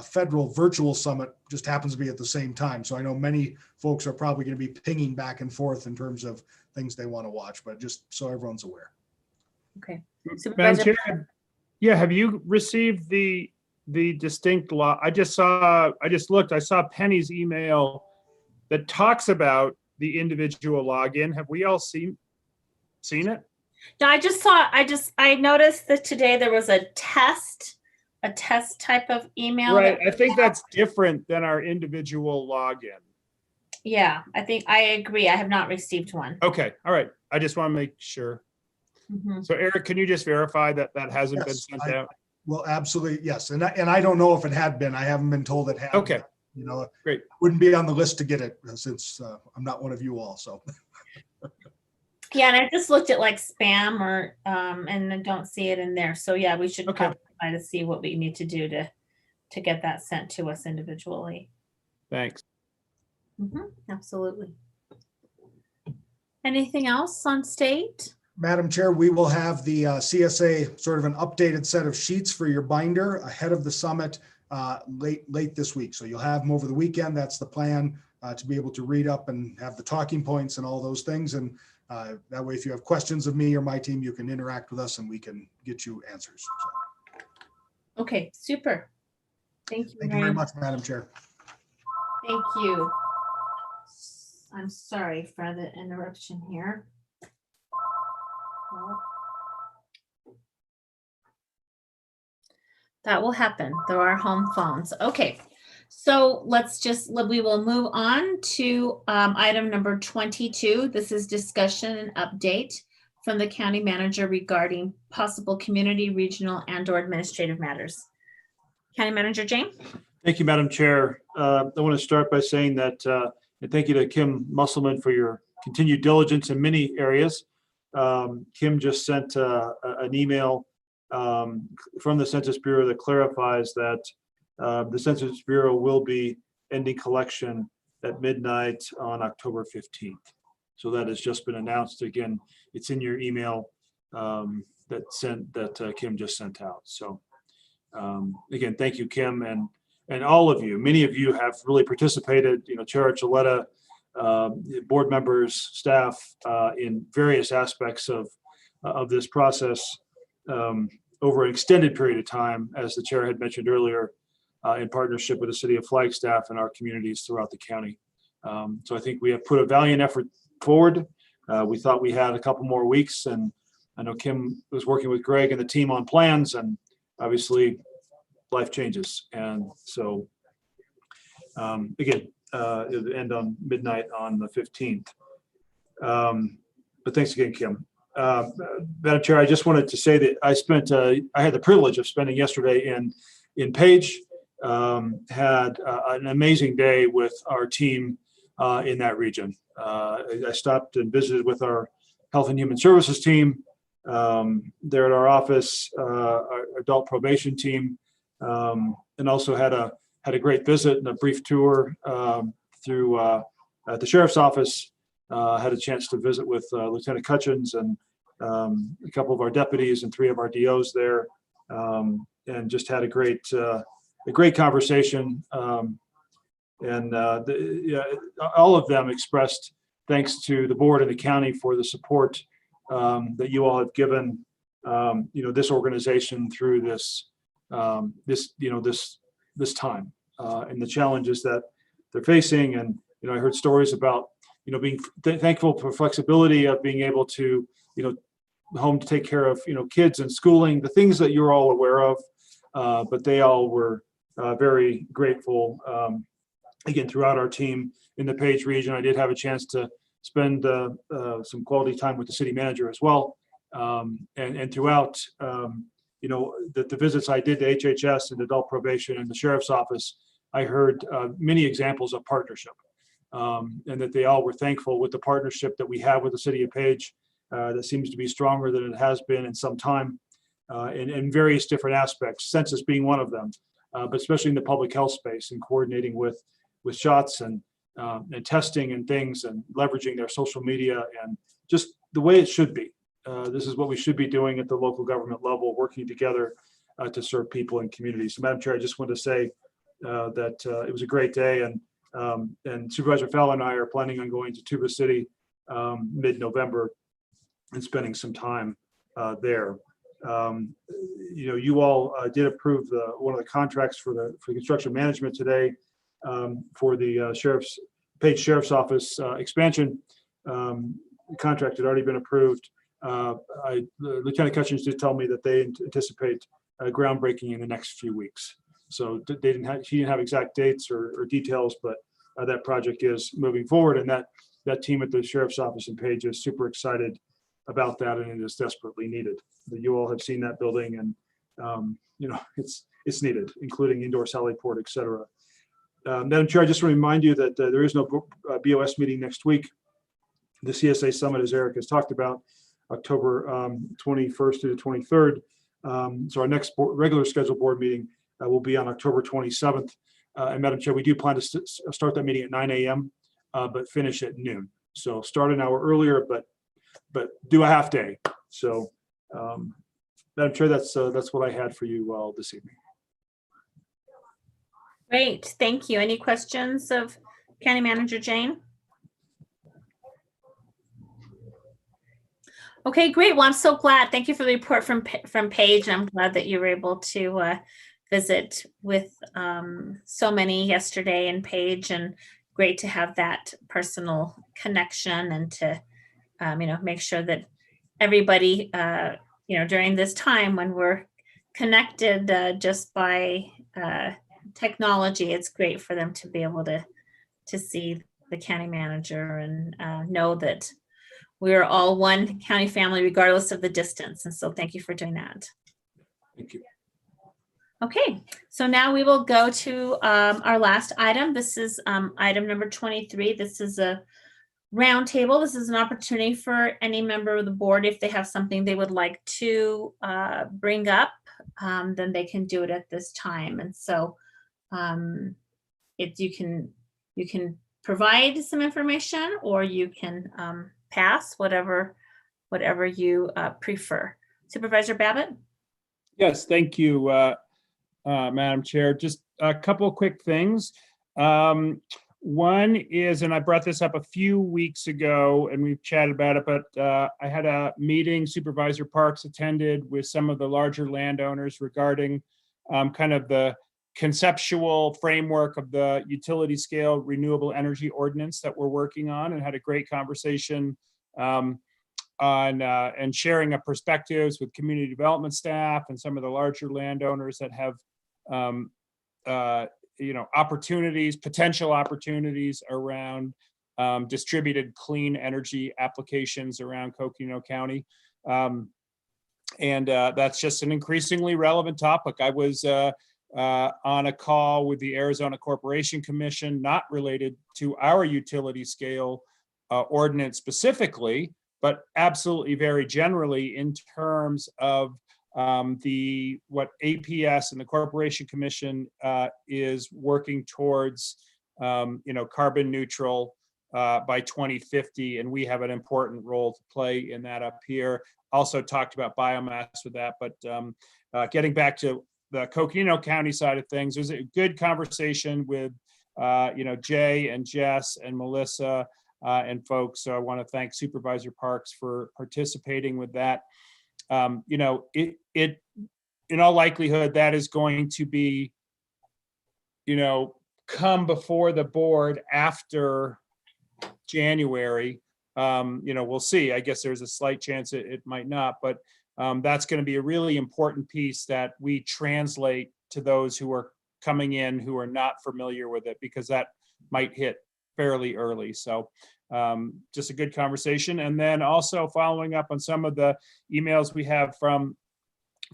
federal virtual summit, just happens to be at the same time. So I know many folks are probably going to be pinging back and forth in terms of things they want to watch, but just so everyone's aware. Okay. Madam Chair, yeah, have you received the distinct law? I just looked, I saw Penny's email that talks about the individual login. Have we all seen it? No, I noticed that today there was a test type of email. Right. I think that's different than our individual login. Yeah, I agree. I have not received one. Okay. All right. I just want to make sure. So Eric, can you just verify that hasn't been sent out? Well, absolutely. Yes. And I don't know if it had been. I haven't been told it had. Okay. Great. Wouldn't be on the list to get it since I'm not one of you all. So. Yeah, and I just looked at like spam or and I don't see it in there. So yeah, we should probably try to see what we need to do to get that sent to us individually. Thanks. Absolutely. Anything else on state? Madam Chair, we will have the CSA sort of an updated set of sheets for your binder ahead of the summit late this week. So you'll have them over the weekend. That's the plan, to be able to read up and have the talking points and all those things. And that way, if you have questions of me or my team, you can interact with us and we can get you answers. So, Okay, super. Thank you. thank you very much, Madam Chair. Thank you. I'm sorry for the interruption here. Well, that will happen. There are home phones. Okay, so we will move on to item number 22. This is discussion and update from the county manager regarding possible community, regional, and/or administrative matters. County Manager Jane? Thank you, Madam Chair. I want to start by saying that, and thank you to Kim Musselman for your continued diligence in many areas. Kim just sent an email from the Census Bureau that clarifies that the Census Bureau will be ending collection at midnight on October 15th. So that has just been announced. Again, it's in your email that Kim just sent out. So again, thank you, Kim, and all of you. Many of you have really participated, Chair Archuleta, board members, staff, in various aspects of this process over an extended period of time, as the chair had mentioned earlier, in partnership with the city of Flagstaff and our communities throughout the county. So I think we have put a valiant effort forward. We thought we had a couple more weeks, and I know Kim was working with Greg and the team on plans, and obviously life changes. And so again, it'll end on midnight on the 15th. But thanks again, Kim. Madam Chair, I just wanted to say that I had the privilege of spending yesterday in Page, had an amazing day with our team in that region. I stopped and visited with our Health and Human Services team there at our office, our adult probation team, and also had a great visit and a brief tour through at the sheriff's office. Had a chance to visit with Lieutenant Cutchins and a couple of our deputies and 3 of our DOs there, and just had a great conversation. All of them expressed thanks to the board and the county for the support that you all have given this organization through this time and the challenges that they're facing. And I heard stories about being thankful for flexibility of being able to home to take care of kids and schooling, the things that you're all aware of, but they all were very grateful. Again, throughout our team in the Page region, I did have a chance to spend some quality time with the city manager as well. And throughout, the visits I did to HHS and adult probation and the sheriff's office, I heard many examples of partnership, and that they all were thankful with the partnership that we have with the city of Page that seems to be stronger than it has been in some time in various different aspects, census being one of them, but especially in the public health space and coordinating with shots and testing and things and leveraging their social media and just the way it should be. This is what we should be doing at the local government level, working together to serve people and communities. So, Madam Chair, I just wanted to say that it was a great day, and Supervisor Fowler and I are planning on going to Tuba City mid-November and spending some time there. You all did approve one of the contracts for construction management today for the Page Sheriff's Office expansion. The contract had already been approved. Lieutenant Cutchins did tell me that they anticipate groundbreaking in the next few weeks. So he didn't have exact dates or details, but that project is moving forward, and that team at the Sheriff's Office in Page is super excited about that, and it is desperately needed. You all have seen that building, and it's needed, including indoor sally port, et cetera. Madam Chair, I just want to remind you that there is no BOS meeting next week. The CSA Summit, as Eric has talked about, October 21st to the 23rd. So our next regular scheduled board meeting will be on October 27th. And Madam Chair, we do plan to start that meeting at 9 a.m., but finish at noon. So start an hour earlier, but do a half day. So, Madam Chair, that's what I had for you all this evening. Great, thank you. Any questions of County Manager Jane? Okay, great. Well, I'm so glad. Thank you for the report from Paige. I'm glad that you were able to visit with so many yesterday and Paige, and great to have that personal connection and to make sure that everybody during this time when we're connected just by technology, it's great for them to be able to see the county manager and know that we're all one county family regardless of the distance. And so thank you for doing that. Thank you. Okay, so now we will go to our last item. This is item number 23. This is a roundtable. This is an opportunity for any member of the board, if they have something they would like to bring up, then they can do it at this time. And so you can provide some information, or you can pass, whatever you prefer. Supervisor Babbitt? Yes, thank you, Madam Chair. Just a couple of quick things. One is, and I brought this up a few weeks ago and we've chatted about it, but I had a meeting Supervisor Parks attended with some of the larger landowners regarding kind of the conceptual framework of the utility scale renewable energy ordinance that we're working on, and had a great conversation on and sharing of perspectives with community development staff and some of the larger landowners that have potential opportunities around distributed clean energy applications around Coconino County. And that's just an increasingly relevant topic. I was on a call with the Arizona Corporation Commission, not related to our utility scale ordinance specifically, but absolutely very generally in terms of what APS and the Corporation Commission is working towards, carbon neutral by 2050, and we have an important role to play in that up here. Also talked about biomass with that, but getting back to the Coconino County side of things, there's a good conversation with Jay and Jess and Melissa and folks. So I want to thank Supervisor Parks for participating with that. It in all likelihood, that is going to be, come before the board after January. We'll see. I guess there's a slight chance it might not, but that's going to be a really important piece that we translate to those who are coming in who are not familiar with it, because that might hit fairly early. So just a good conversation. And then also following up on some of the emails we have from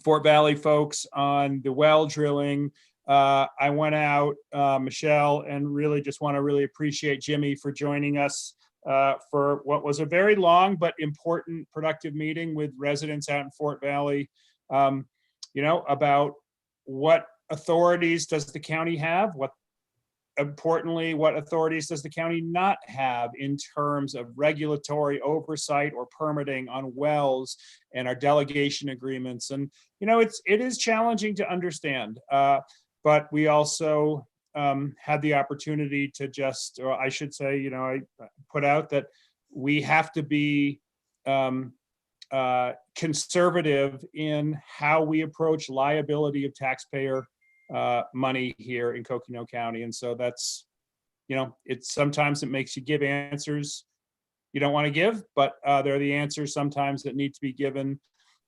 Fort Valley folks on the well drilling. I went out, Michelle, and really just want to really appreciate Jimmy for joining us for what was a very long but important, productive meeting with residents out in Fort Valley, about what authorities does the county have, importantly, what authorities does the county not have in terms of regulatory oversight or permitting on wells and our delegation agreements. And, it is challenging to understand, but we also had the opportunity to just, or I should say, I put out that we have to be conservative in how we approach liability of taxpayer money here in Coconino County. And so that's, sometimes it makes you give answers you don't want to give, but they're the answers sometimes that need to be given,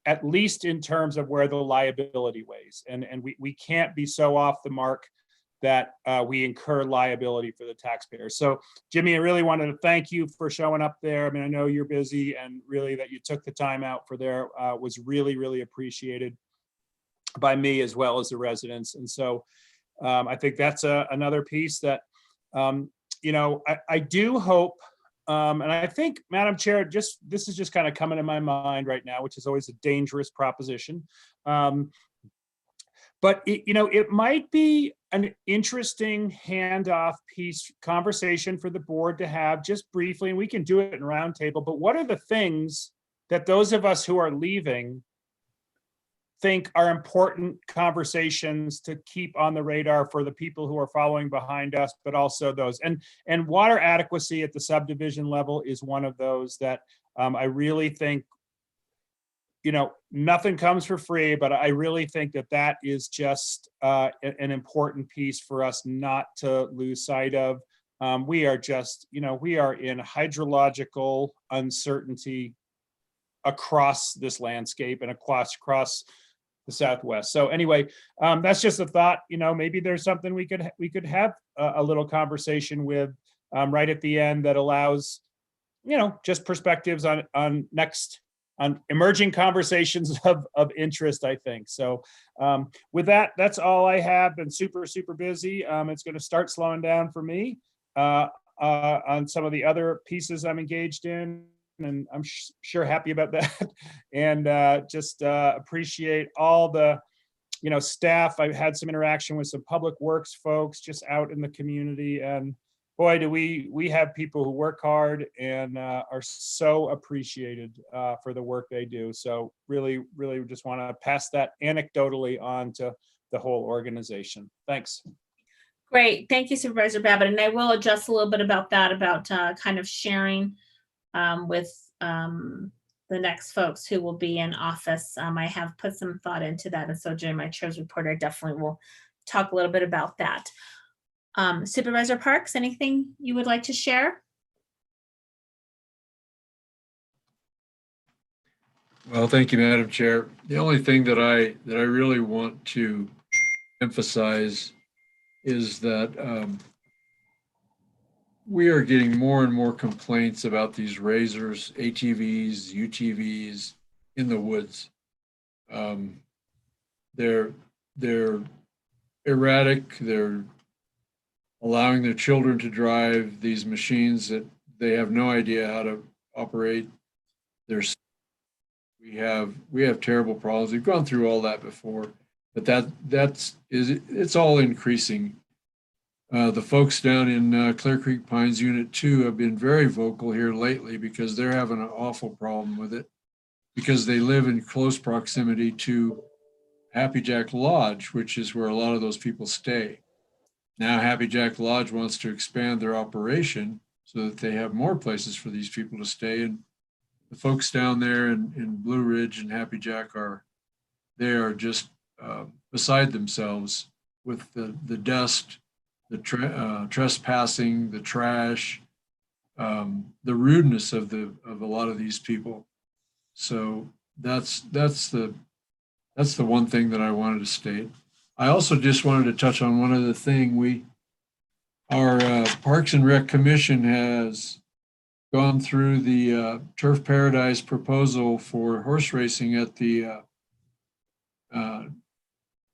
at least in terms of where the liability weighs. And we can't be so off the mark that we incur liability for the taxpayer. So Jimmy, I really wanted to thank you for showing up there. I mean, I know you're busy, and really that you took the time out for there was really, really appreciated by me as well as the residents. And so I think that's another piece that, I do hope, and I think, Madam Chair, this is just kind of coming to my mind right now, which is always a dangerous proposition. But it might be an interesting handoff piece conversation for the board to have just briefly, and we can do it in roundtable, but what are the things that those of us who are leaving think are important conversations to keep on the radar for the people who are following behind us, but also those. And water adequacy at the subdivision level is one of those that I really think, nothing comes for free, but I really think that that is just an important piece for us not to lose sight of. We are just, we are in hydrological uncertainty across this landscape and across the Southwest. So anyway, that's just a thought. Maybe there's something we could have a little conversation with right at the end that allows, just perspectives on emerging conversations of interest, I think. So with that, that's all I have. Been super, super busy. It's going to start slowing down for me on some of the other pieces I'm engaged in. And I'm sure happy about that. And just appreciate all the, staff. I've had some interaction with some public works folks just out in the community. And boy, do we have people who work hard and are so appreciated for the work they do. So really, really just want to pass that anecdotally on to the whole organization. Thanks. Great. Thank you, Supervisor Babbitt. And I will adjust a little bit about that, about kind of sharing with the next folks who will be in office. I have put some thought into that. And so during my chair's report, I definitely will talk a little bit about that. Supervisor Parks, anything you would like to share? Well, thank you, Madam Chair. The only thing that I really want to emphasize is that we are getting more and more complaints about these razors, ATVs, UTVs in the woods. They're erratic. They're allowing their children to drive these machines that they have no idea how to operate. We have terrible problems. We've gone through all that before, but it's all increasing. The folks down in Clear Creek Pines Unit 2 have been very vocal here lately because they're having an awful problem with it because they live in close proximity to Happy Jack Lodge, which is where a lot of those people stay. Now Happy Jack Lodge wants to expand their operation so that they have more places for these people to stay. And the folks down there in Blue Ridge and Happy Jack are just beside themselves with the dust, the trespassing, the trash, the rudeness of a lot of these people. So that's the one thing that I wanted to state. I also just wanted to touch on one other thing. Our Parks and Rec Commission has gone through the Turf Paradise proposal for horse racing at the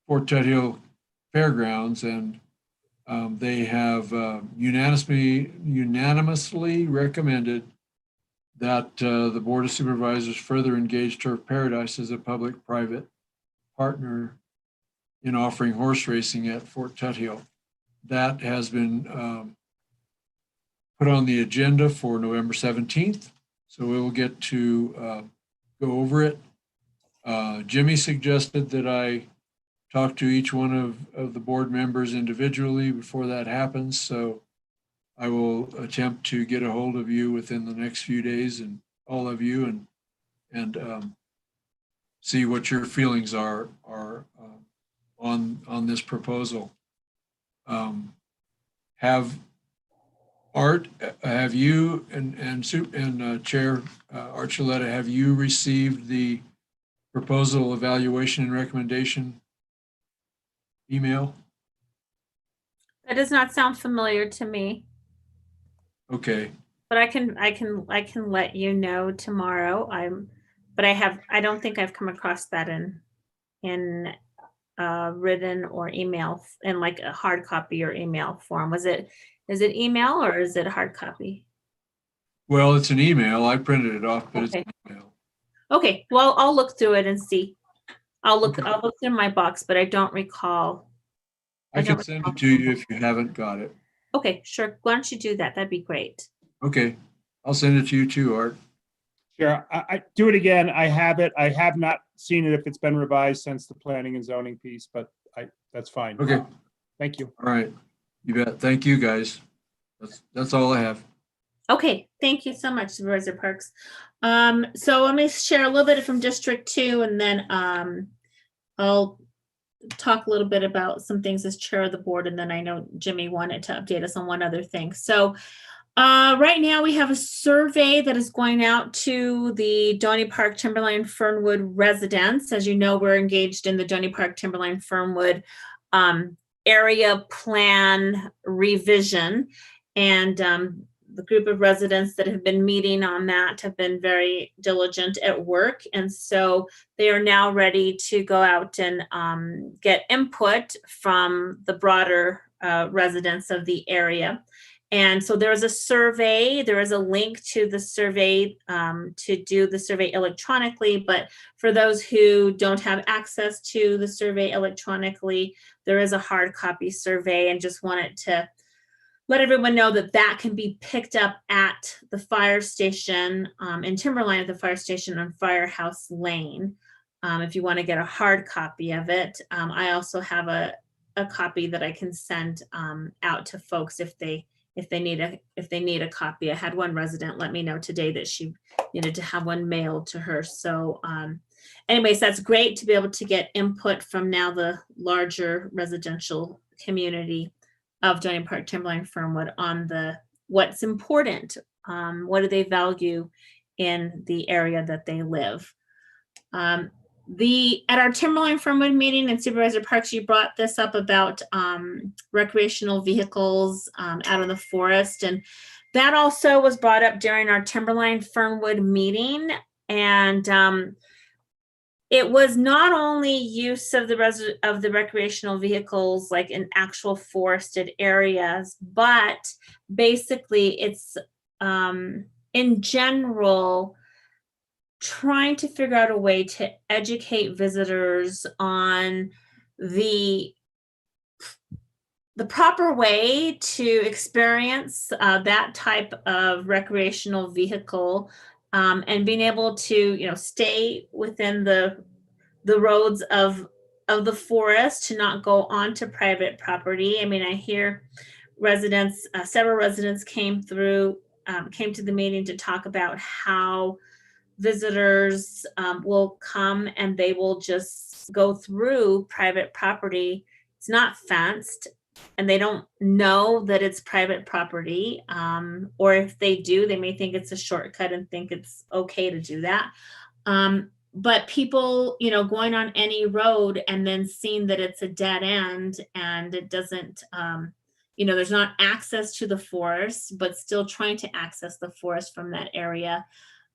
Fort Tuthill Fairgrounds, and they have unanimously recommended that the Board of Supervisors further engage Turf Paradise as a public-private partner in offering horse racing at Fort Tuthill. That has been put on the agenda for November 17th, so we will get to go over it. Jimmy suggested that I talk to each one of the board members individually before that happens, so I will attempt to get a hold of you within the next few days, and all of you, and see what your feelings are on this proposal. Have you and Chair Archuleta, have you received the proposal evaluation and recommendation email? That does not sound familiar to me, Okay. but I can let you know tomorrow. I don't think I've come across that in written or email, in like a hard copy or email form. Is it email or is it a hard copy? Well, it's an email. I printed it off, but Okay. it's an email. Okay, well, I'll look through it and see. I'll look Okay. through my box, but I don't recall. I can send it to you if you haven't got it. Okay, sure. Why don't you do that? That'd be great. Okay. I'll send it to you too, Art. Chair, I do it again. I have it. I have not seen it if it's been revised since the planning and zoning piece, but that's fine. Okay, Thank you. all right. You bet. Thank you, guys. That's all I have. Okay, thank you so much, Supervisor Parks. So let me share a little bit from District 2, and then I'll talk a little bit about some things as chair of the board, and then I know Jimmy wanted to update us on one other thing. So right now we have a survey that is going out to the Donny Park Timberline Fernwood residents. As you know, we're engaged in the Donny Park Timberline Fernwood area plan revision, and the group of residents that have been meeting on that have been very diligent at work. And so they are now ready to go out and get input from the broader residents of the area. And so there is a survey, there is a link to the survey to do the survey electronically. But for those who don't have access to the survey electronically, there is a hard copy survey, and just wanted to let everyone know that that can be picked up at the fire station in Timberline, at the fire station on Firehouse Lane. If you want to get a hard copy of it. I also have a copy that I can send out to folks if they need a copy. I had one resident let me know today that she needed to have one mailed to her. So anyways, that's great to be able to get input from now the larger residential community of Donny Park Timberline Fernwood on what's important, what do they value in the area that they live. At our Timberline Fernwood meeting, and Supervisor Parks, you brought this up about recreational vehicles out in the forest, and that also was brought up during our Timberline Fernwood meeting. And it was not only use of the recreational vehicles like in actual forested areas, but basically it's in general trying to figure out a way to educate visitors on the proper way to experience that type of recreational vehicle. And being able to, stay within the roads of the forest, to not go onto private property. I mean, I hear residents, several residents came to the meeting to talk about how visitors will come and they will just go through private property. It's not fenced, and they don't know that it's private property. Or if they do, they may think it's a shortcut and think it's okay to do that. But people, going on any road and then seeing that it's a dead end and it doesn't, there's not access to the forest, but still trying to access the forest from that area.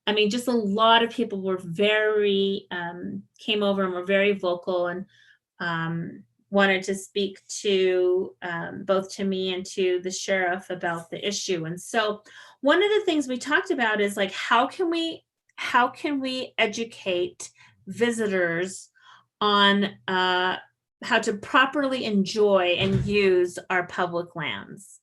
I mean, just a lot of people were came over and were very vocal, and wanted to speak to both to me and to the sheriff about the issue. And so one of the things we talked about is like, how can we educate visitors on how to properly enjoy and use our public lands?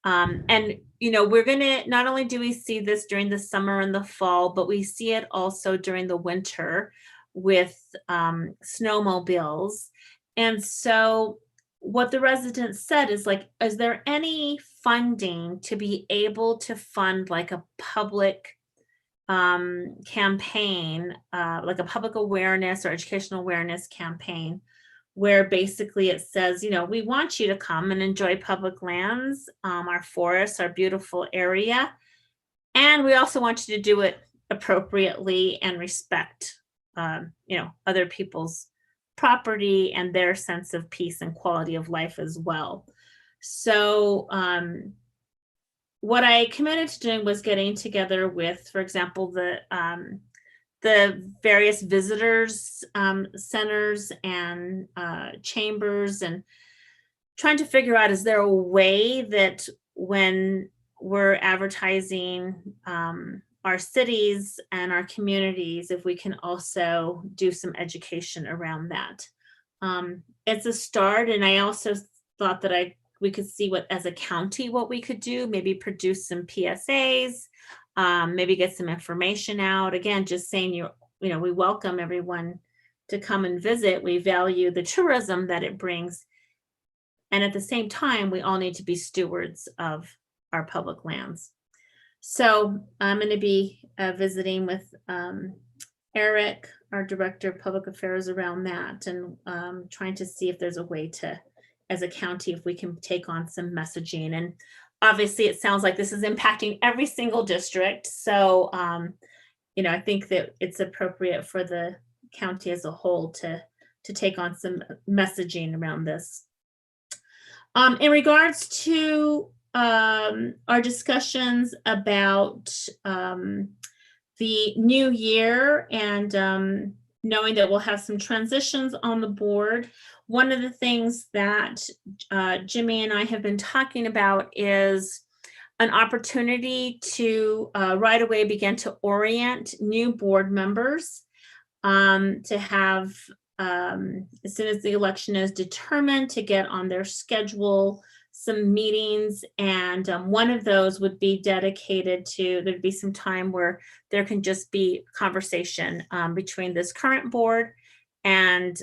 And, we're going to, not only do we see this during the summer and the fall, but we see it also during the winter with snowmobiles. And so what the residents said is like, is there any funding to be able to fund like a public campaign, like a public awareness or educational awareness campaign, where basically it says, we want you to come and enjoy public lands, our forests, our beautiful area. And we also want you to do it appropriately and respect, other people's property and their sense of peace and quality of life as well. So what I committed to doing was getting together with, for example, the various visitors centers and chambers, and trying to figure out, is there a way that when we're advertising our cities and our communities, if we can also do some education around that. It's a start, and I also thought that we could see what, as a county, what we could do, maybe produce some PSAs maybe get some information out. Again, just saying we welcome everyone to come and visit. We value the tourism that it brings. And at the same time, we all need to be stewards of our public lands. So I'm going to be visiting with Eric, our Director of Public Affairs, around that, and trying to see if there's a way to, as a county, if we can take on some messaging. And obviously, it sounds like this is impacting every single district. So, I think that it's appropriate for the county as a whole to take on some messaging around this. In regards to our discussions about the new year and knowing that we'll have some transitions on the board, one of the things that Jimmy and I have been talking about is an opportunity to right away begin to orient new board members to have, as soon as the election is determined, to get on their schedule some meetings. And one of those would be dedicated to, there'd be some time where there can just be conversation between this current board and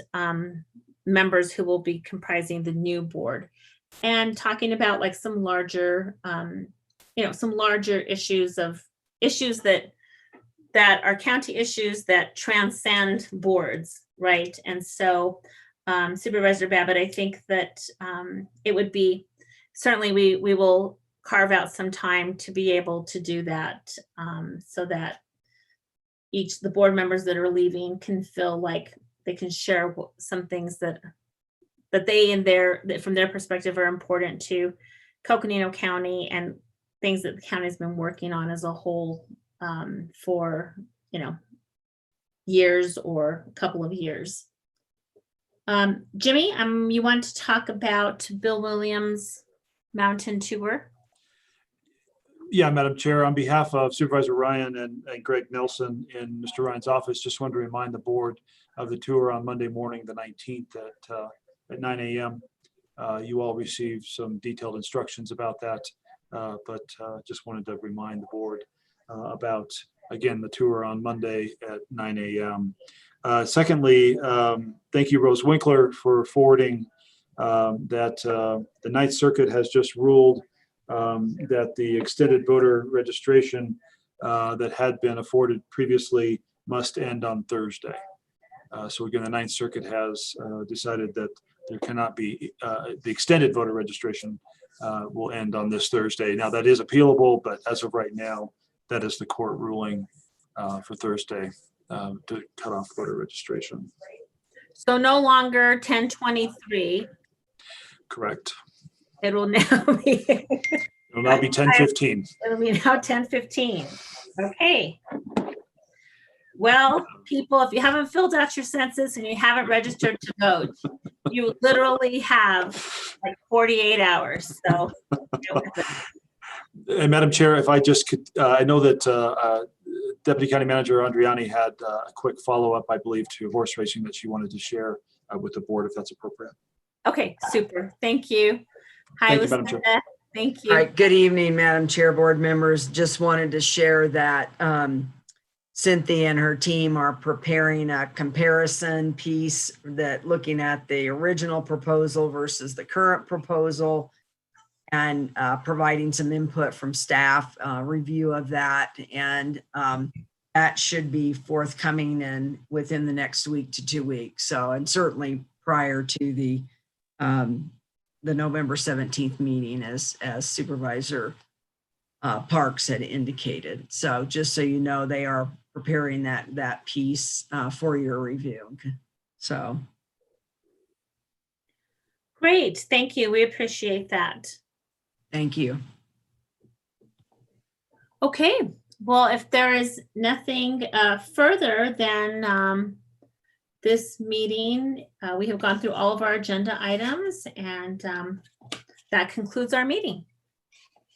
members who will be comprising the new board, and talking about like some larger, some larger issues that are county issues that transcend boards, right? And so Supervisor Babbitt, I think that it would be, certainly we will carve out some time to be able to do that, so that the board members that are leaving can feel like they can share some things that they from their perspective are important to Coconino County, and things that the county's been working on as a whole for years or a couple of years. Jimmy, you want to talk about Bill Williams' mountain tour? Yeah, Madam Chair, on behalf of Supervisor Ryan and Greg Nelson in Mr. Ryan's office, just wanted to remind the board of the tour on Monday morning, the 19th at 9 a.m. You all received some detailed instructions about that, but just wanted to remind the board about, again, the tour on Monday at 9 a.m. Secondly, thank you, Rose Winkler, for forwarding that the Ninth Circuit has just ruled that the extended voter registration that had been afforded previously must end on Thursday. So again, the Ninth Circuit has decided that there cannot be, the extended voter registration will end on this Thursday. Now that is appealable, but as of right now, that is the court ruling for Thursday to cut off voter registration. So no longer 1023. Correct. It will now be. It'll now be 10:15. It'll be now 10:15. Okay. Well, people, if you haven't filled out your census and you haven't registered to vote, you literally have like 48 hours. So. And Madam Chair, if I just could, I know that Deputy County Manager Andriani had a quick follow-up, I believe, to horse racing that she wanted to share with the board, if that's appropriate. Okay, super. Thank you. Hi, Thank you, Madam Chair. Lucinda. Thank you. All right, good evening, Madam Chair, board members. Just wanted to share that Cynthia and her team are preparing a comparison piece that looking at the original proposal versus the current proposal, and providing some input from staff, review of that. And that should be forthcoming and within the next week to 2 weeks. So, and certainly prior to the November 17th meeting, as Supervisor Parks had indicated. So just so you know, they are preparing that piece for your review. So. Great, thank you. We appreciate that. Thank you. Okay, well, if there is nothing further than this meeting, we have gone through all of our agenda items, and that concludes our meeting.